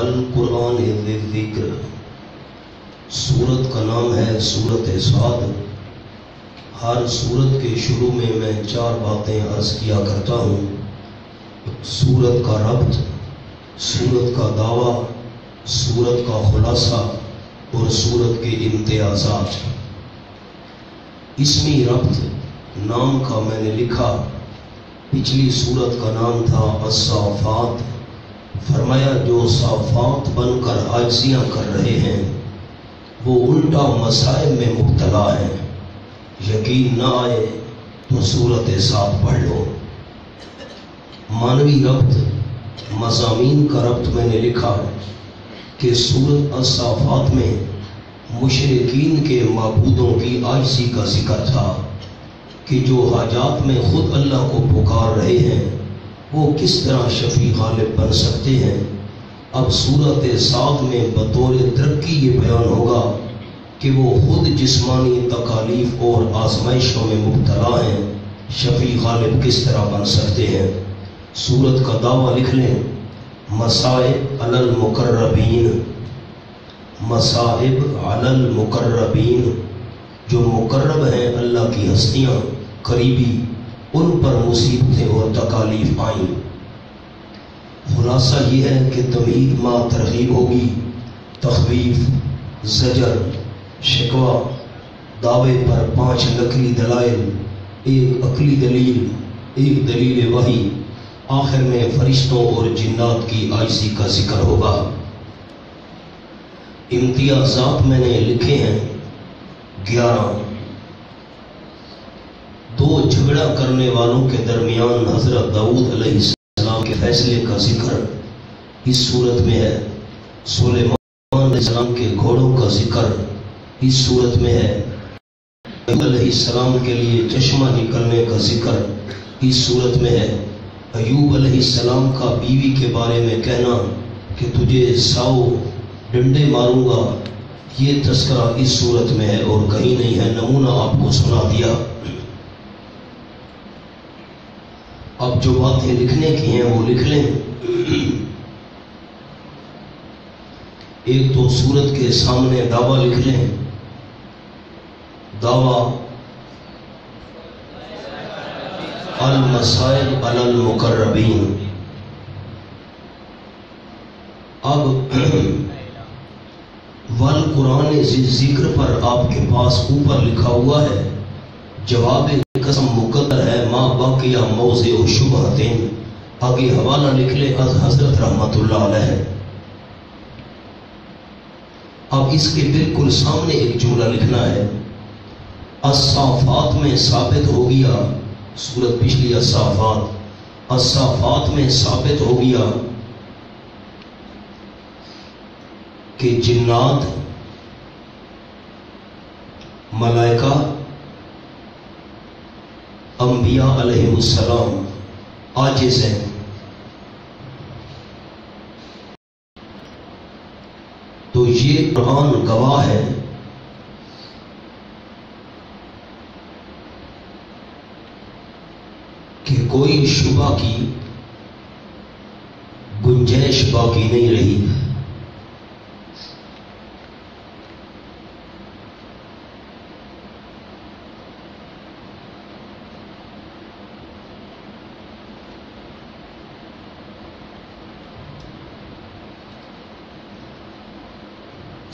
والقرآن ذی الذکر، سورت کا نام ہے سورت صاد۔ ہر سورت کے شروع میں 4 باتیں عرض کیا کرتا ہوں: سورت کا ربط، سورت کا دعویٰ، سورت کا خلاصہ اور سورت کے امتیازات۔ اسمی ربط نام کا میں نے لکھا، پچھلی سورت کا نام تھا الصافات۔ فرمایا جو صافات بن کر عاجزیاں کر رہے ہیں وہ الٹا مسائل میں مبتلا ہیں، یقین نہ آئے تو سورت صاد پڑھ لو۔ معنوی ربط، مضامین کا ربط میں نے لکھا کہ سورت الصافات میں مشرکین کے معبودوں کی عاجزی کا ذکر تھا کہ جو حاجات میں خود اللہ کو پکار رہے ہیں وہ کس طرح شفیع غالب بن سکتے ہیں۔ اب سورت صاد میں بطور ترقی یہ بیان ہوگا کہ وہ خود جسمانی تکالیف اور آزمائشوں میں مبتلا ہیں، شفیع غالب کس طرح بن سکتے ہیں۔ سورت کا دعویٰ لکھ لیں: مصائب علی المقربین، مصائب علی المقربین، جو مقرب ہیں اللہ کی ہستیاں، قریبی، ان پر مصیبتیں اور تکالیف آئیں۔ خلاصہ یہ ہے کہ تمہید ما ترغیب ہوگی، تخویف، زجر، شکوہ، دعوے پر 5 نقلی دلائل، 1 عقلی دلیل، 1 دلیل وحی، آخر میں فرشتوں اور جنات کی عاجزی کا ذکر ہوگا۔ امتیازات میں نے لکھے ہیں 11۔ 2 جھگڑا کرنے والوں کے درمیان حضرت داؤد علیہ السلام کے فیصلے کا ذکر اس صورت میں ہے۔ سلیمان علیہ السلام کے گھوڑوں کا ذکر اس صورت میں ہے۔ ایوب علیہ السلام کے لیے چشمہ نکلنے کا ذکر اس صورت میں ہے۔ ایوب علیہ السلام کا بیوی کے بارے میں کہنا کہ تجھے 100 ڈنڈے ماروں گا، یہ تذکرہ اس صورت میں ہے اور کہیں نہیں ہے، نمونہ آپ کو سنا دیا۔ اب جو باتیں لکھنے کی ہیں وہ لکھ لیں۔ ایک تو سورت کے سامنے دعویٰ لکھ لیں، دعویٰ المصائب علی المقربین۔ اب والقرآن ذی ذکر پر آپ کے پاس اوپر لکھا ہوا ہے، جواب قسم مقدر ہے ما باقیہ موضع و شبہتین، آگے حوالہ لکھ لے از حضرت رحمت اللہ علیہ۔ اب اس کے بالکل سامنے ایک جملہ لکھنا ہے، الصافات میں ثابت ہو گیا، سورت پچھلی الصافات، الصافات میں ثابت ہو گیا کہ جنات، ملائکہ، انبیاء علیہ السلام عاجز ہیں۔ تو یہ قرآن گواہ ہے کہ کوئی شبہ کی گنجائش باقی نہیں رہی۔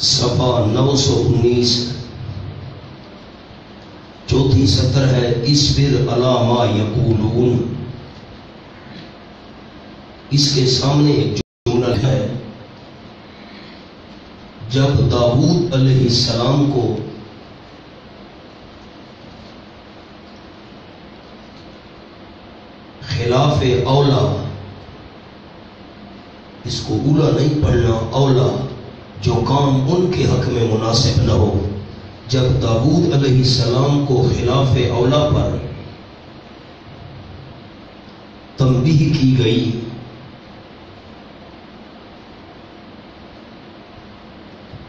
صفحہ 919، چوتھی سطر ہے، اصبر علی ما یقولون۔ اس کے سامنے ایک جملہ ہے، جب داؤد علیہ السلام کو خلاف اولا، اس کو اولا نہیں پڑھنا، اولا، جو کام ان کے حق میں مناسب نہ ہو، جب داؤد علیہ السلام کو خلاف اولا پر تنبیہ کی گئی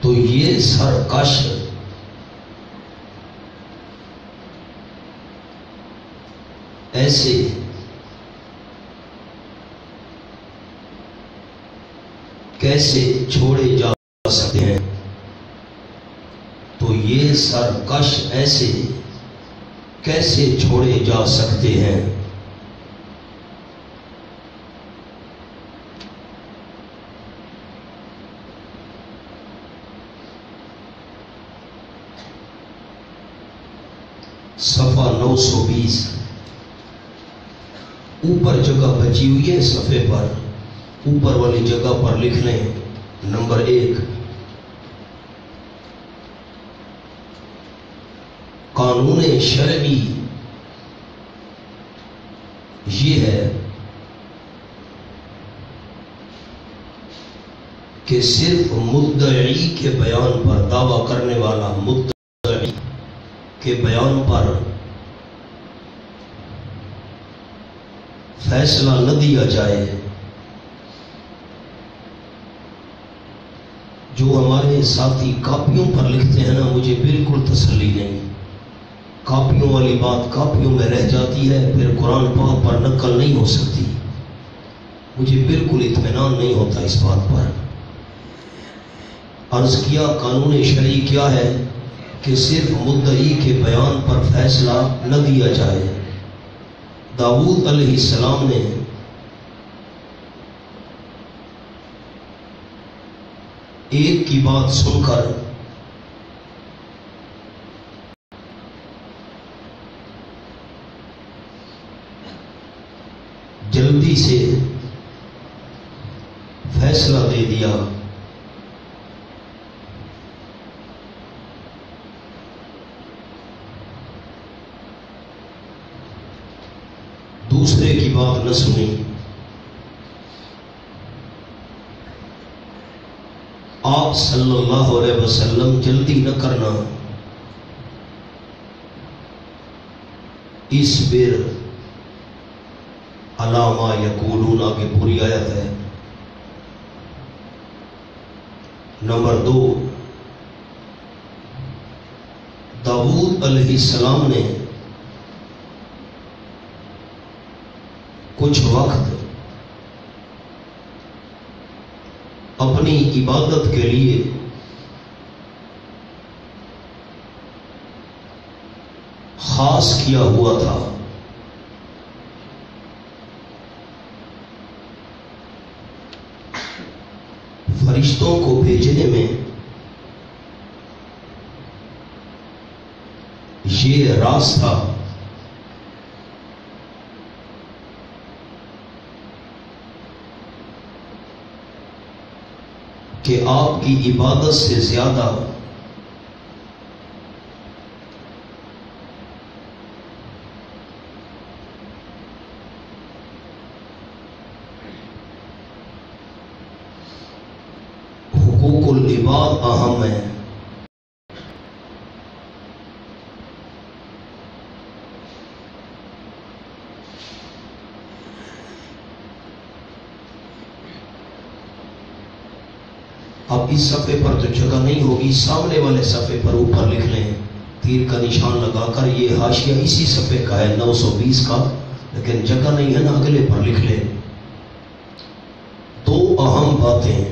تو یہ سرکش ایسے کیسے چھوڑے جا سکتے ہیں، تو یہ سرکش ایسے کیسے چھوڑے جا سکتے ہیں۔ صفحہ 920 اوپر جگہ بچی ہوئی ہے، صفحے پر اوپر والی جگہ پر لکھ لیں نمبر 1، قانون شرعی یہ ہے کہ صرف مدعی کے بیان پر، دعویٰ کرنے والا مدعی کے بیان پر فیصلہ نہ دیا جائے۔ جو ہمارے ساتھی کاپیوں پر لکھتے ہیں نا، مجھے بالکل تسلی نہیں، کاپیوں والی بات کاپیوں میں رہ جاتی ہے، پھر قرآن پاک پر نقل نہیں ہو سکتی، مجھے بالکل اطمینان نہیں ہوتا اس بات پر۔ عرض کیا قانون شرعی کیا ہے کہ صرف مدعی کے بیان پر فیصلہ نہ دیا جائے۔ داؤد علیہ السلام نے ایک کی بات سن کر جلدی سے فیصلہ دے دیا، دوسرے کی بات نہ سنی۔ آپ صلی اللہ علیہ وسلم جلدی نہ کرنا، اصبر علی ما یقولون آگے پوری آیت ہے۔ نمبر 2، داؤد علیہ السلام نے کچھ وقت اپنی عبادت کے لیے خاص کیا ہوا تھا۔ فرشتوں کو بھیجنے میں یہ راز تھا کہ آپ کی عبادت سے زیادہ حقوق العباد اہم ہے۔ اب اس صفحے پر تو جگہ نہیں ہوگی، سامنے والے صفحے پر اوپر لکھ لیں تیر کا نشان لگا کر، یہ حاشیہ اسی صفحے کا ہے 920 کا، لیکن جگہ نہیں ہے نا، اگلے پر لکھ لیں۔ 2 اہم باتیں،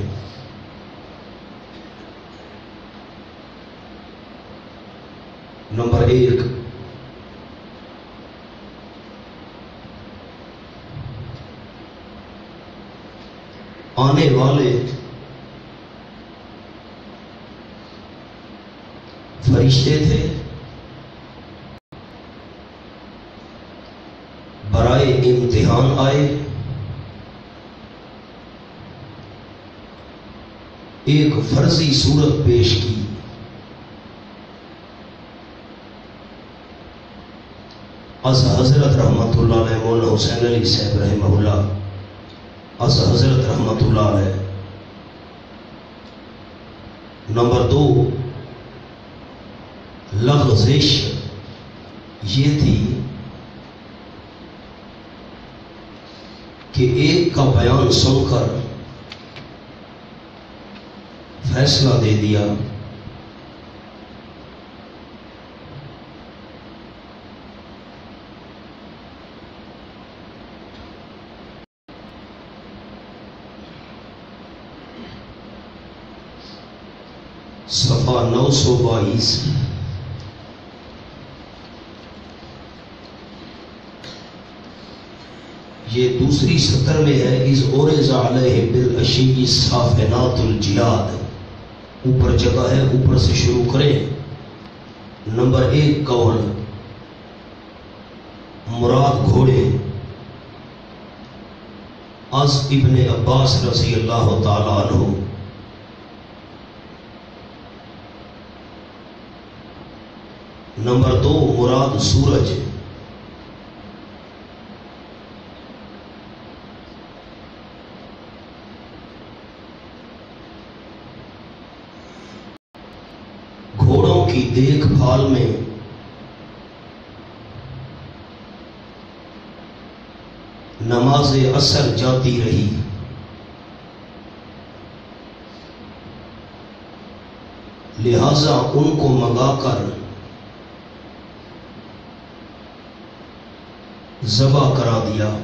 نمبر 1، آنے والے فرشتے تھے، برائے امتحان آئے، ایک فرضی صورت پیش کی، از حضرت رحمت اللہ علیہ مولانا حسین علی صاحب رحمہ اللہ، از حضرت رحمت اللہ علیہ۔ نمبر 2، لغزش یہ تھی کہ ایک کا بیان سن کر فیصلہ دے دیا، صفحہ 922. یہ دوسری سطر میں ہے. اذ اورز علیہ بالعشی الصافنات الجیاد. اوپر جگہ ہے, اوپر سے شروع کریں. نمبر 1 قول مراد گھوڑے از ابن عباس رضی اللہ تعالی عنہ. نمبر 2 مراد سورج. گھوڑوں کی دیکھ بھال میں نماز عصر جاتی رہی. لہذا ان کو منگا کر ذبح کرا دیا.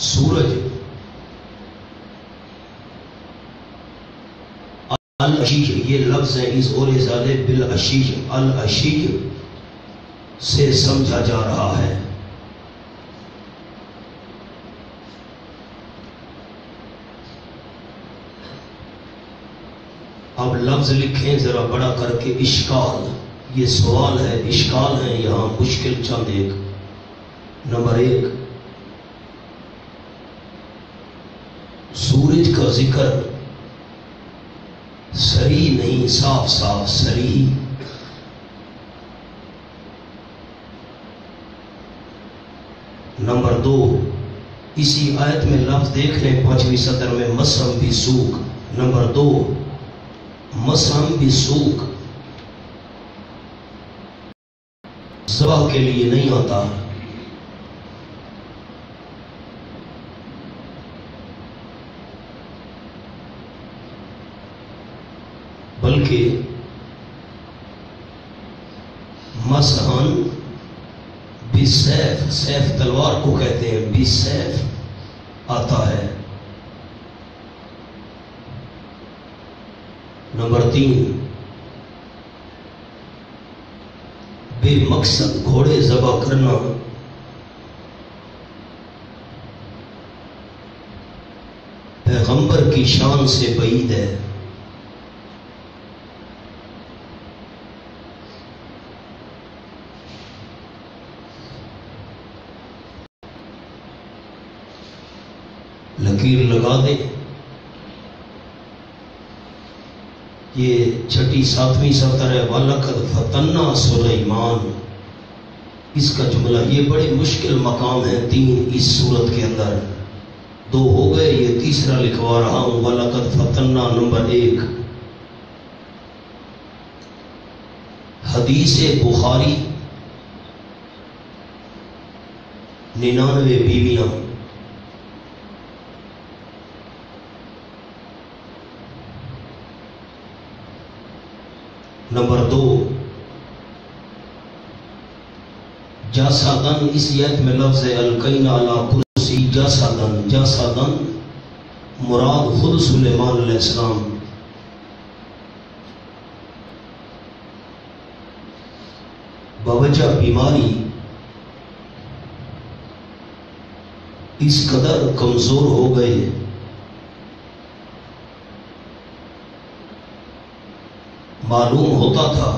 سورج العشیج یہ لفظ ہے. اس اور زیادہ بالعشیج العشیج سے سمجھا جا رہا ہے. اب لفظ لکھیں ذرا بڑا کر کے. اشکال, یہ سوال ہے, اشکال ہے یہاں مشکل چند ایک. نمبر 1 سورج کا ذکر صریح نہیں, صاف صاف صریح. نمبر 2 اسی آیت میں لفظ دیکھ لیں 5ویں سطر میں مسحم بسوق. نمبر 2 مسحم بسوق ذبح کے لیے نہیں آتا. بلکہ مسحن بسیف, سیف تلوار کو کہتے ہیں, بسیف آتا ہے. نمبر 3 بے مقصد گھوڑے ذبح کرنا پیغمبر کی شان سے بعید ہے. لکیر لگا دیں. یہ 6 7ویں سطر ہے. وَلَقَدْ فَتَنَّا سُلَيْمَانَ. اس کا جملہ, یہ بڑے مشکل مقام ہے 3 اس صورت کے اندر. 2 ہو گئے, یہ تیسرا لکھوا رہا ہوں. وَلَقَدْ فَتَنَّا نمبر 1 حدیث بخاری 99 بیویاں. نمبر 2 جاسادن. اس آیت میں لفظ ہے القینا علی کرسی جاسادن. جاسادن مراد خود سلیمان علیہ السلام. بوجہ بیماری اس قدر کمزور ہو گئے معلوم ہوتا تھا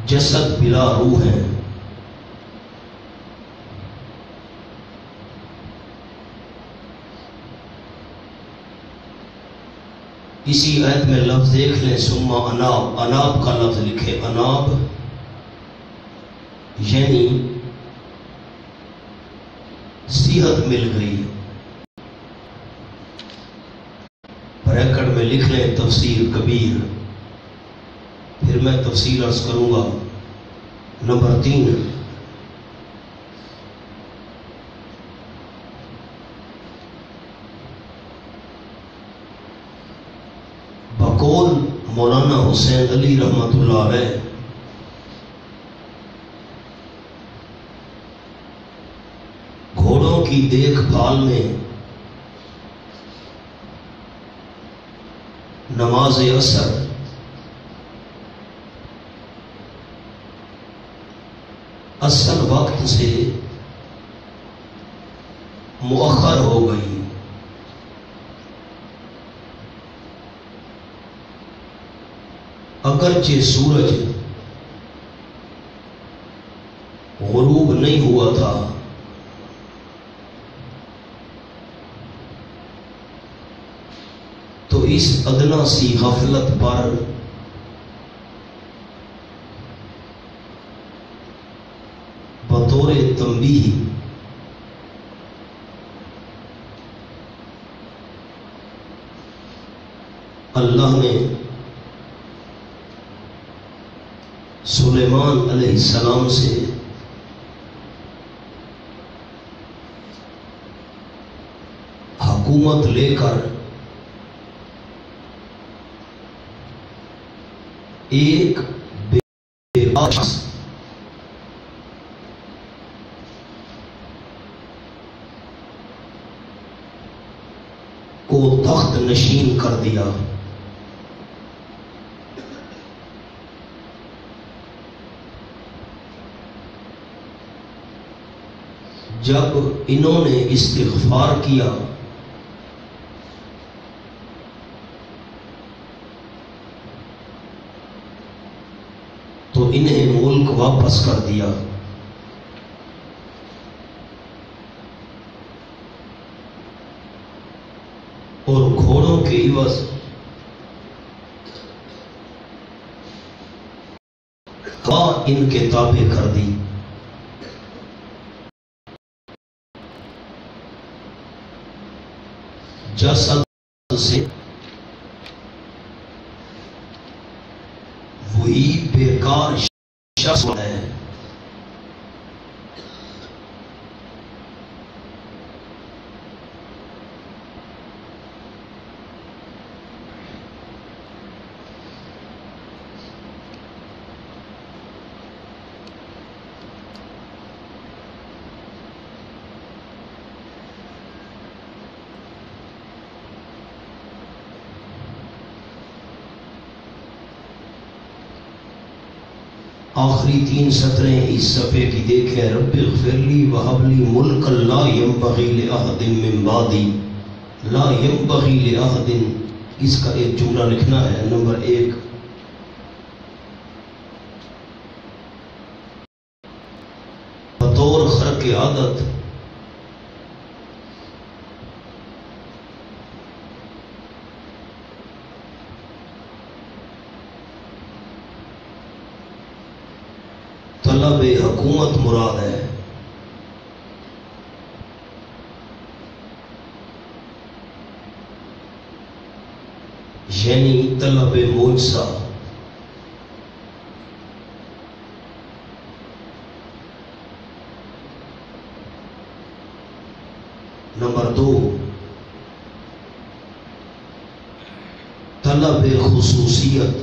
جسد بلا روح ہے. اسی آیت میں لفظ دیکھ لیں ثم اناب. اناب کا لفظ لکھے. اناب یعنی صحت مل گئی. بریکٹ میں لکھ لیں تفسیر کبیر, پھر میں تفصیل عرض کروں گا. نمبر 3 مولانا حسین علی رحمت اللہ علیہ گھوڑوں کی دیکھ بھال میں نماز عصر اصل وقت سے مؤخر ہو گئی۔ اگرچہ سورج غروب نہیں ہوا تھا، تو اس ادنا سی غفلت پر بطور تنبیہ اللہ نے سلیمان علیہ السلام سے حکومت لے کر ایک بے باس کو تخت نشین کر دیا۔ جب انہوں نے استغفار کیا تو انہیں ملک واپس کر دیا۔ اور گھوڑوں کے عوض ہوا ان کے تابع کر دی۔ جسد سے وہی بیکار شخص ہے۔ آخری 3 سطریں اس صفحے کی دیکھیں۔ رب اغفر لی وہب لی ملکا لا ينبغی لأحد من بعدی لا ينبغی لأحد۔ اس کا ایک جملہ لکھنا ہے۔ نمبر 1، بطور خرق عادت طلب حکومت مراد ہے۔ یعنی طلب معجزہ۔ نمبر 2، طلب خصوصیت۔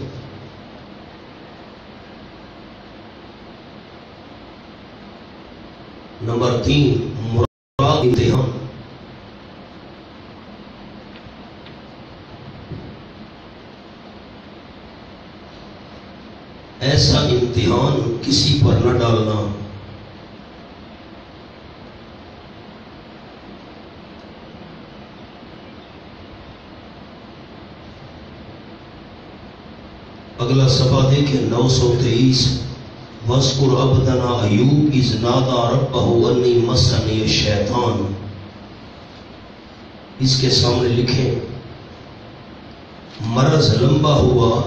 نمبر 3، مراد امتحان۔ ایسا امتحان کسی پر نہ ڈالنا اگلا صفحہ دیکھیں 923۔ وَاذْكُرْ عَبْدَنَا أَيُّوبَ إِذْ نَادَىٰ رَبَّهُ أَنِّي مَسَّنِيَ الشَّيْطَانُ۔ اس کے سامنے لکھیں مرض لمبا ہوا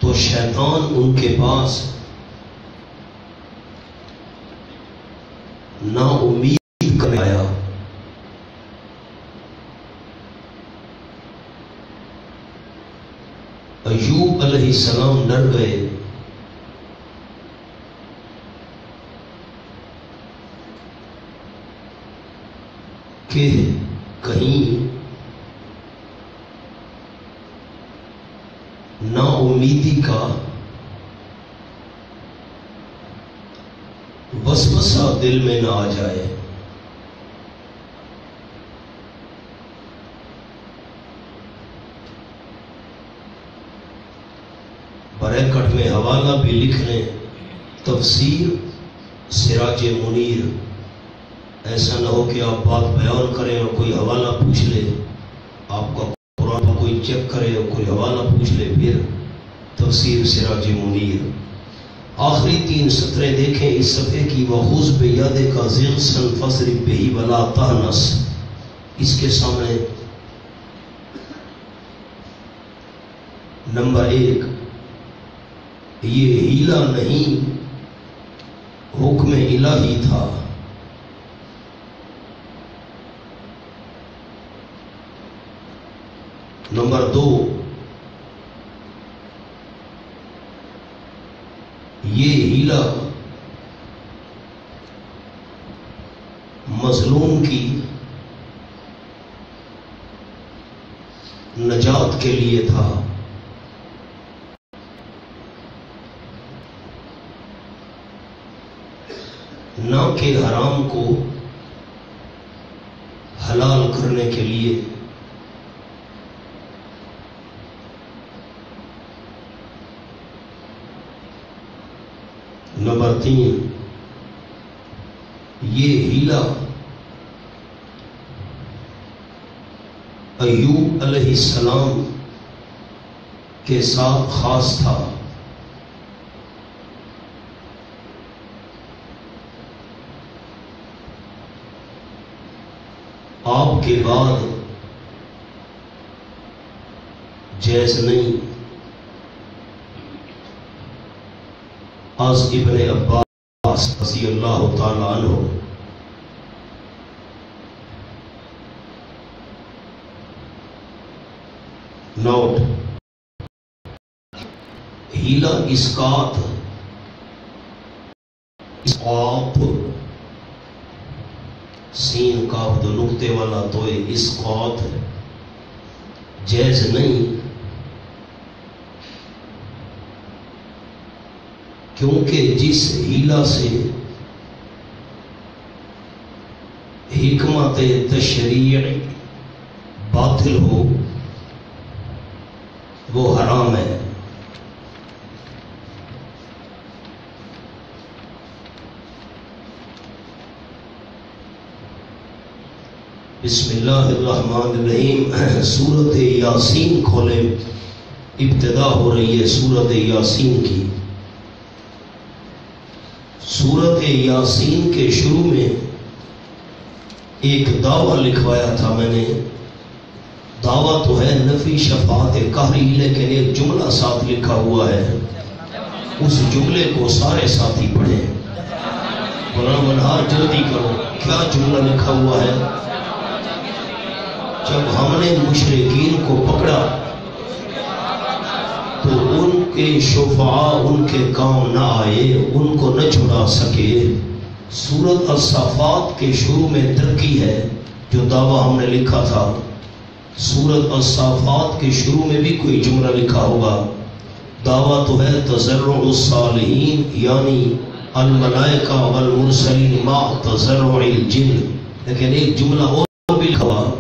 تو شیطان ان کے پاس نا امید کرنے آیا۔ ایوب علیہ السلام ڈر گئے کہ کہیں نا امیدی کا وسوسہ دل میں نہ آ جائے۔ بریکٹ میں حوالہ بھی لکھ لیں، تفسیر سراج منیر۔ ایسا نہ ہو کہ آپ بات بیان کریں اور کوئی حوالہ پوچھ لے، آپ کا قرآن کوئی چیک کرے اور کوئی حوالہ پوچھ لے، پھر تفسیر سراج منیر۔ آخری 3 سطریں دیکھیں اس صفحے کی۔ وَخُذْ بِيَدِكَ ضِغْثًا فَاضْرِب بِهِ وَلَا تَحْنَثْ۔ اس کے سامنے نمبر 1، یہ ہیلا نہیں، حکم الہی تھا۔ نمبر 2، یہ ہیلا مظلوم کی نجات کے لیے تھا۔ نہ کہ حرام کو حلال کرنے کے لیے۔ نمبر 3، یہ ہیلا ایوب علیہ السلام کے ساتھ خاص تھا۔ آپ کے بعد جیز نہیں۔ از ابن عباس رضی اللہ تعالی عنہ۔ نوٹ، ہیلا اسقاط، اسقاط، سین کاف دو نقطے والا تو اسقاط جائز نہیں، کیونکہ جس ہیلا سے حکمت تشریع باطل ہو وہ حرام ہے۔ بسم اللہ الرحمن الرحیم۔ سورت یاسین کھولیں، ابتدا ہو رہی ہے سورت یاسین کی۔ سورت یاسین کے شروع میں ایک دعویٰ لکھوایا تھا میں نے۔ دعویٰ تو ہے نفی شفاعت قہری، لیکن ایک جملہ ساتھ لکھا ہوا ہے، اس جملے کو سارے ساتھی پڑھیں۔ مولانا منہار جلدی کرو، کیا جملہ لکھا ہوا ہے؟ جب ہم نے مشرکین کو پکڑا تو ان کے شفعاء ان کے کام نہ آئے، ان کو نہ چھڑا سکے۔ سورت الصافات کے شروع میں ترقی ہے، جو دعویٰ ہم نے لکھا تھا۔ سورت الصافات کے شروع میں بھی کوئی جملہ لکھا ہوگا۔ دعویٰ تو ہے تضرع الصالحین، یعنی الملائکہ والمرسلین مع تضرع الجن، لیکن ایک جملہ اور بھی لکھا ہوا۔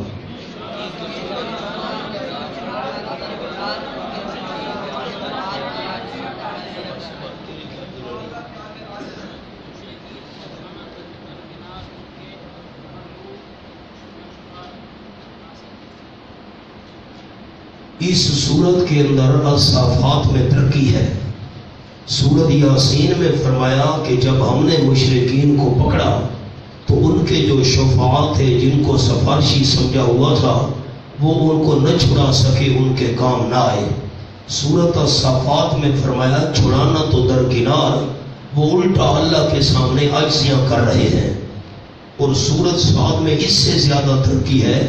اس سورت کے اندر الصافات میں ترقی ہے۔ سورت یاسین میں فرمایا کہ جب ہم نے مشرکین کو پکڑا تو ان کے جو شفعاء تھے، جن کو سفارشی سمجھا ہوا تھا، وہ ان کو نہ چھڑا سکے، ان کے کام نہ آئے۔ سورت الصافات میں فرمایا چھڑانا تو درکنار، وہ الٹا اللہ کے سامنے عاجزیاں کر رہے ہیں۔ اور سورت صاد میں اس سے زیادہ ترقی ہے،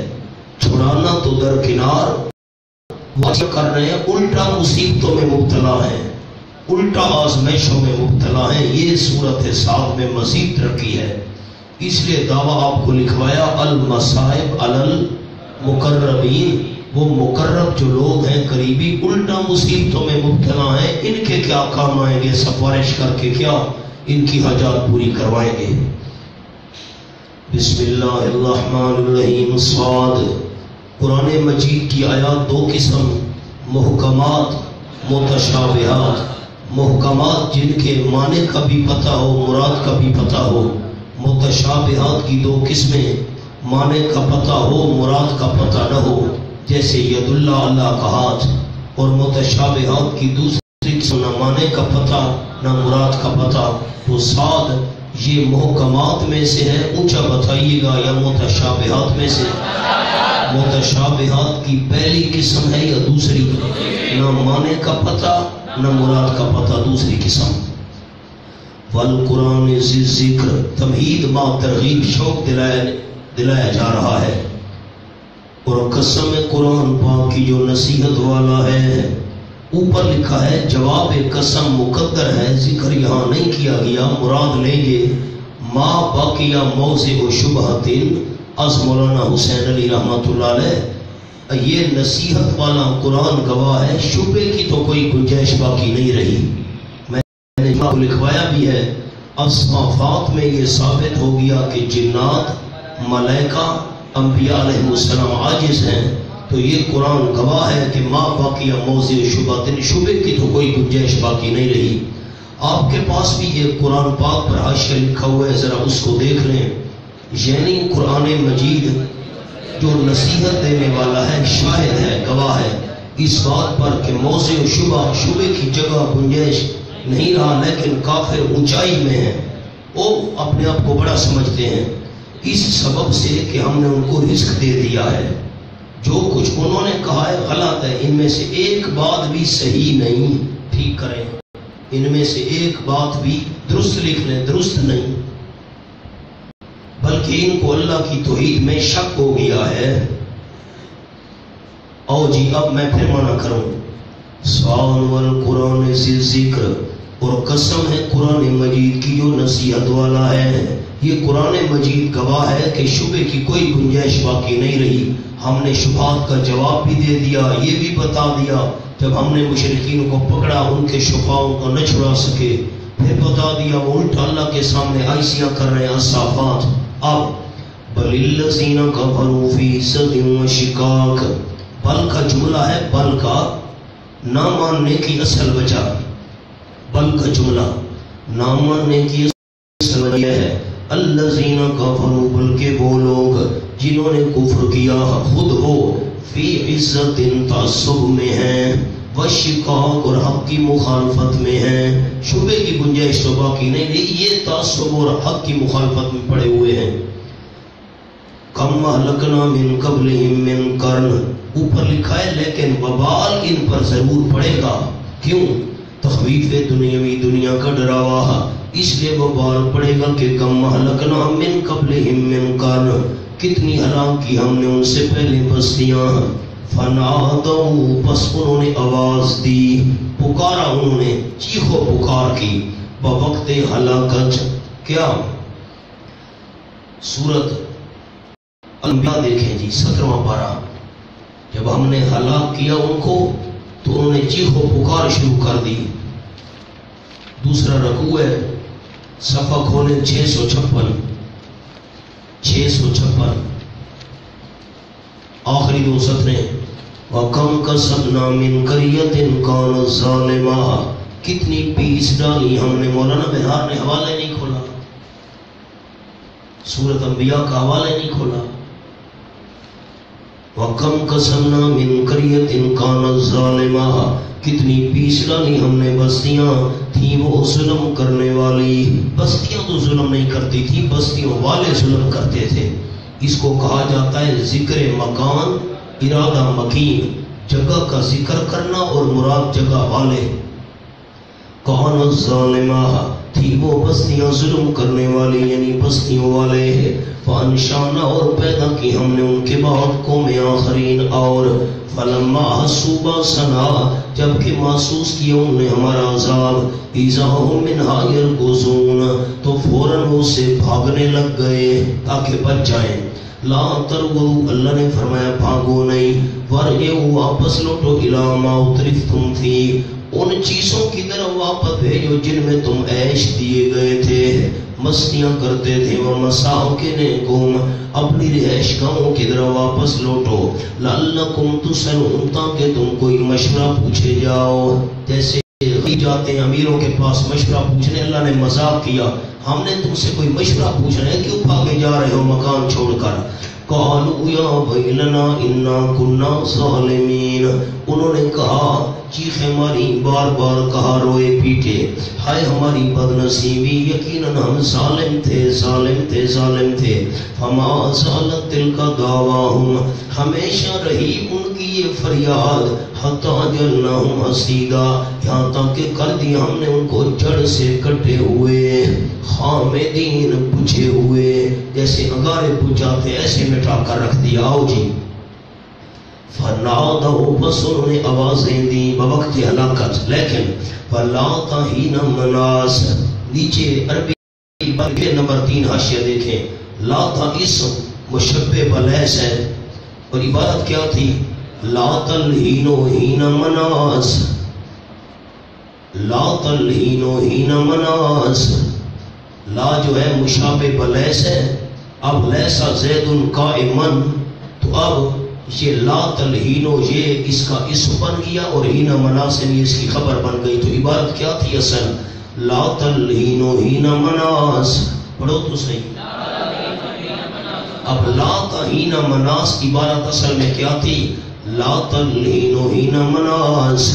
چھڑانا تو درکنار، واضح کر رہے ہیں الٹا مصیبتوں میں مبتلا ہیں، الٹا آزمائشوں میں مبتلا ہیں۔ یہ صورت صاد میں مزید ترقی ہے، اس لیے دعویٰ آپ کو لکھوایا المصائب علی المقربین، وہ مقرب جو لوگ ہیں قریبی الٹا مصیبتوں میں مبتلا ہیں، ان کے کیا کام آئیں گے؟ سفارش کر کے کیا ان کی حاجات پوری کروائیں گے؟ بسم اللہ الرحمن الرحیم صاد۔ قرآن مجید کی آیات دو قسم، محکمات، متشابہات۔ محکمات جن کے معنی کا بھی پتہ ہو، مراد کا بھی پتہ ہو۔ متشابہات کی دو قسمیں، معنی کا پتہ ہو، مراد کا پتہ نہ ہو، جیسے ید اللہ، اللہ کا ہاتھ۔ اور متشابہات کی دوسری قسم، نہ معنی کا پتہ نہ مراد کا پتہ۔ تو صاد یہ محکمات میں سے ہے، اونچا بتائیے گا، یا متشابہات میں سے؟ متشابہات کی پہلی قسم ہے یا دوسری؟ نہ معنی کا پتہ نہ مراد کا پتہ، دوسری قسم۔ والقرآن ذی ذکر، تمہید ما ترغیب، شوق دلایا جا رہا ہے۔ اور قسم قرآن پاک کی جو نصیحت والا ہے، اوپر لکھا ہے جواب قسم مقدر ہے، ذکر یہاں نہیں کیا گیا، مراد لیں گے ما باقیہ موضع شبہۃ از مولانا حسین علی رحمۃ اللہ علیہ۔ یہ نصیحت والا قرآن گواہ ہے، شبے کی تو کوئی گنجائش باقی نہیں رہی۔ میں نے لکھوایا بھی ہے، اصحافات میں یہ ثابت ہو گیا کہ جنات، ملائکہ، انبیاء علیہ السلام عاجز ہیں، تو یہ قرآن گواہ ہے کہ ما باقیہ موضع شبہۃ، شبے کی تو کوئی گنجائش باقی نہیں رہی۔ آپ کے پاس بھی یہ قرآن پاک پر حاشیہ لکھا ہوا ہے، ذرا اس کو دیکھ لیں۔ یعنی قرآن مجید جو نصیحت دینے والا ہے، شاہد ہے، گواہ ہے اس بات پر کہ موضع شبہ، شبے کی جگہ گنجائش نہیں رہا، لیکن کافر اونچائی میں ہیں، وہ اپنے آپ کو بڑا سمجھتے ہیں، اس سبب سے کہ ہم نے ان کو رزق دے دیا ہے۔ جو کچھ انہوں نے کہا ہے غلط ہے، ان میں سے ایک بات بھی صحیح نہیں، ٹھیک کریں، ان میں سے ایک بات بھی درست لکھ لیں، درست نہیں، بلکہ ان کو اللہ کی توحید میں شک ہو گیا ہے۔ او جی اب میں پھر منع کروں، سوال والقرآن ذی ذکر، اور قسم ہے قرآن مجید کی جو نصیحت والا ہے۔ یہ قرآن مجید گواہ ہے کہ شبے کی کوئی گنجائش باقی نہیں رہی۔ ہم نے شبہات کا جواب بھی دے دیا، یہ بھی بتا دیا، جب ہم نے مشرکین کو پکڑا ان کے شفاؤں کو نہ چھڑا سکے، پھر بتا دیا وہ الٹا اللہ کے سامنے آئسیاں کر رہے ہیں، الصافات۔ اب بل الذین کفروا فی صد و شقاق، بل کا جملہ ہے، بل کا نہ ماننے کی اصل وجہ، بل کا جملہ نہ ماننے کی اصل وجہ ہے، الذین کفروا، بلکہ وہ لوگ جنہوں نے کفر کیا خود ہو، فی عزت تعصب میں ہیں، وشقاق، اور حق کی مخالفت میں ہیں، شبے کی گنجائش تو باقی نہیں رہی، یہ تعصب اور حق کی مخالفت میں پڑے ہوئے ہیں۔ کم اہلکنا من قبلہم من قرن، اوپر لکھا ہے لیکن وبال ان پر ضرور پڑے گا، کیوں؟ تخویف دنیاوی، دنیا کا ڈراوا، اس لیے وبال پڑے گا کہ کم اہلکنا من قبلہم من قرن، کتنی ہلاک کی ہم نے ان سے پہلے بستیاں، فنادوا، پس انہوں نے آواز دی، پکارا انہوں نے، چیخو پکار کی، بوقت ہلاکت۔ کیا؟ سورت انبیاء دیکھیں جی، 17واں پارہ، جب ہم نے ہلاک کیا ان کو تو انہوں نے چیخو پکار شروع کر دی۔ دوسرا رکوع ہے، صفحہ کھولیں 656، 656 آخری دو سطریں۔ وَكَمْ قَصَمْنَا مِنْ قَرْيَةٍ كَانَتْ ظَالِمَةً، کتنی پیس ڈالی ہم نے۔ مولانا بہار نے حوالے نہیں کھولا، سورت انبیاء کا حوالے نہیں کھولا۔ وَكَمْ قَصَمْنَا مِنْ قَرْيَةٍ كَانَتْ ظَالِمَةً، کتنی پیس ڈالی ہم نے، بستیاں تھیں وہ ظلم کرنے والی۔ بستیاں تو ظلم نہیں کرتی تھی، بستیوں والے ظلم کرتے تھے۔ اس کو کہا جاتا ہے ذکر مکان، ارادہ مکین، جگہ کا ذکر کرنا اور مراد جگہ والے۔ کانت ظالمہ، تھی وہ بستیاں ظلم کرنے والی، یعنی بستیوں والے۔ فانشانا، اور پیدا کی ہم نے ان کے بعد قوم آخرین، اور فلما حسوا باسنا، جبکہ محسوس کیا انہوں نے ہمارا عذاب، اذا هم منها يركضون، تو فوراً وہ سے بھاگنے لگ گئے تاکہ بچ جائیں۔ لا ترغبوا، اللہ نے فرمایا بھاگو نہیں، ورجعوا واپس لوٹو الی ما اترفتم فی، ان چیزوں کی طرف واپس بھیجو جن میں تم عیش دیے گئے تھے، مستیاں کرتے تھے، ومساکنکم، اپنی رہائش گاہوں کی طرف واپس لوٹو، لعلکم تسألون، تاکہ تم کوئی مشورہ پوچھے جاؤ۔ جیسے جاتے ہیں امیروں کے پاس مشورہ پوچھنے، اللہ نے مذاق کیا، ہم نے تم سے کوئی مشورہ پوچھنا ہے، کیوں بھاگے جا رہے ہو مکان چھوڑ کر؟ قالوا یا ویلنا انا کنا ظالمین، انہوں نے کہا، چیخیں ماری، بار بار کہا، روئے پیٹے، ہائے ہماری بد نصیبی، یقیناً ہم ظالم تھے، ظالم تھے، ظالم تھے۔ فما زالت تلک دعواہم، ہمیشہ رہی ان کی یہ فریاد، حتی جعلناہم حصیدا، یہاں تک کہ کر دیا ہم نے ان کو جڑ سے کٹے ہوئے، خامدین، بجھے ہوئے، جیسے انگارے بجھاتے ایسے مٹا کر رکھ دیا۔ آؤ جی، فنادوا، بس انہوں نے آوازیں دی بوقت ہلاکت، لیکن فلا تحین مناس، نیچے عربی بلکہ نمبر 3 حاشیہ دیکھیں، لا تھا اسم مشبہ بلیس ہے، اور عبارت کیا تھی؟ لا تلہینو ہین مناس، لا تلہینو ہین مناس، لا جو ہے مشابہ بلیس ہے، اب لیسا زید قائمن، تو اب یہ لا تلہینو یہ اس کا اسم بن گیا اور ہین مناسن یہ اس کی خبر بن گئی، تو عبارت کیا تھی اصل؟ لا تلہینو ہین مناس، پڑھو تو صحیح، اب لا تہین مناس عبارت اصل میں کیا تھی؟ لا تلہینو ہین مناس،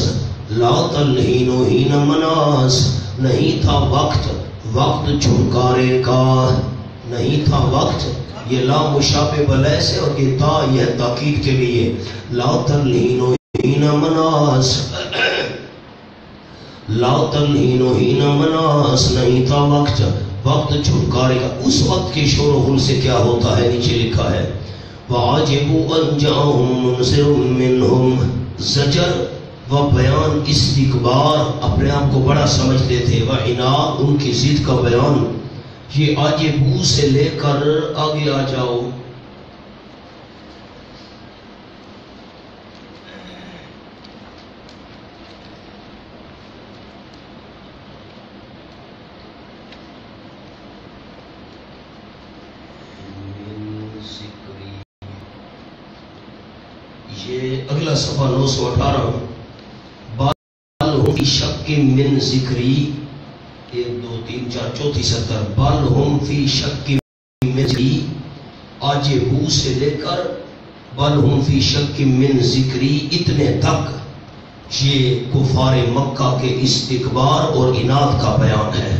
لا تلہینو ہین مناس، نہیں تھا وقت، وقت چھٹکارے کا، نہیں تھا وقت، یہ لا مشابہ بلیس ہے اور یہ تا یہ ہے تاکید کے لیے، لا تلہینو ہین مناس، لا تلہینو ہین مناس، نہیں تھا وقت، وقت چھٹکارے کا۔ اس وقت کے شور و غل سے کیا ہوتا ہے؟ نیچے لکھا ہے وَعَجِبُوا أَن جَاءَهُم مُنذِرٌ مِّنْهُمْ، زجر و بیان استکبار، اپنے آپ کو بڑا سمجھتے تھے، وعناد، ان کی ضد کا بیان، یہ عجبو سے لے کر آگے آ جاؤ، یہ اگلا صفحہ 918، بل ہم فی شک من ذکری، 1 2 3 4 چوتھی سطر، بل ہم فی شک من ذکری، عجبو سے لے کر بل ہم فی شک من ذکری، اتنے تک یہ کفار مکہ کے استکبار اور عناد کا بیان ہے،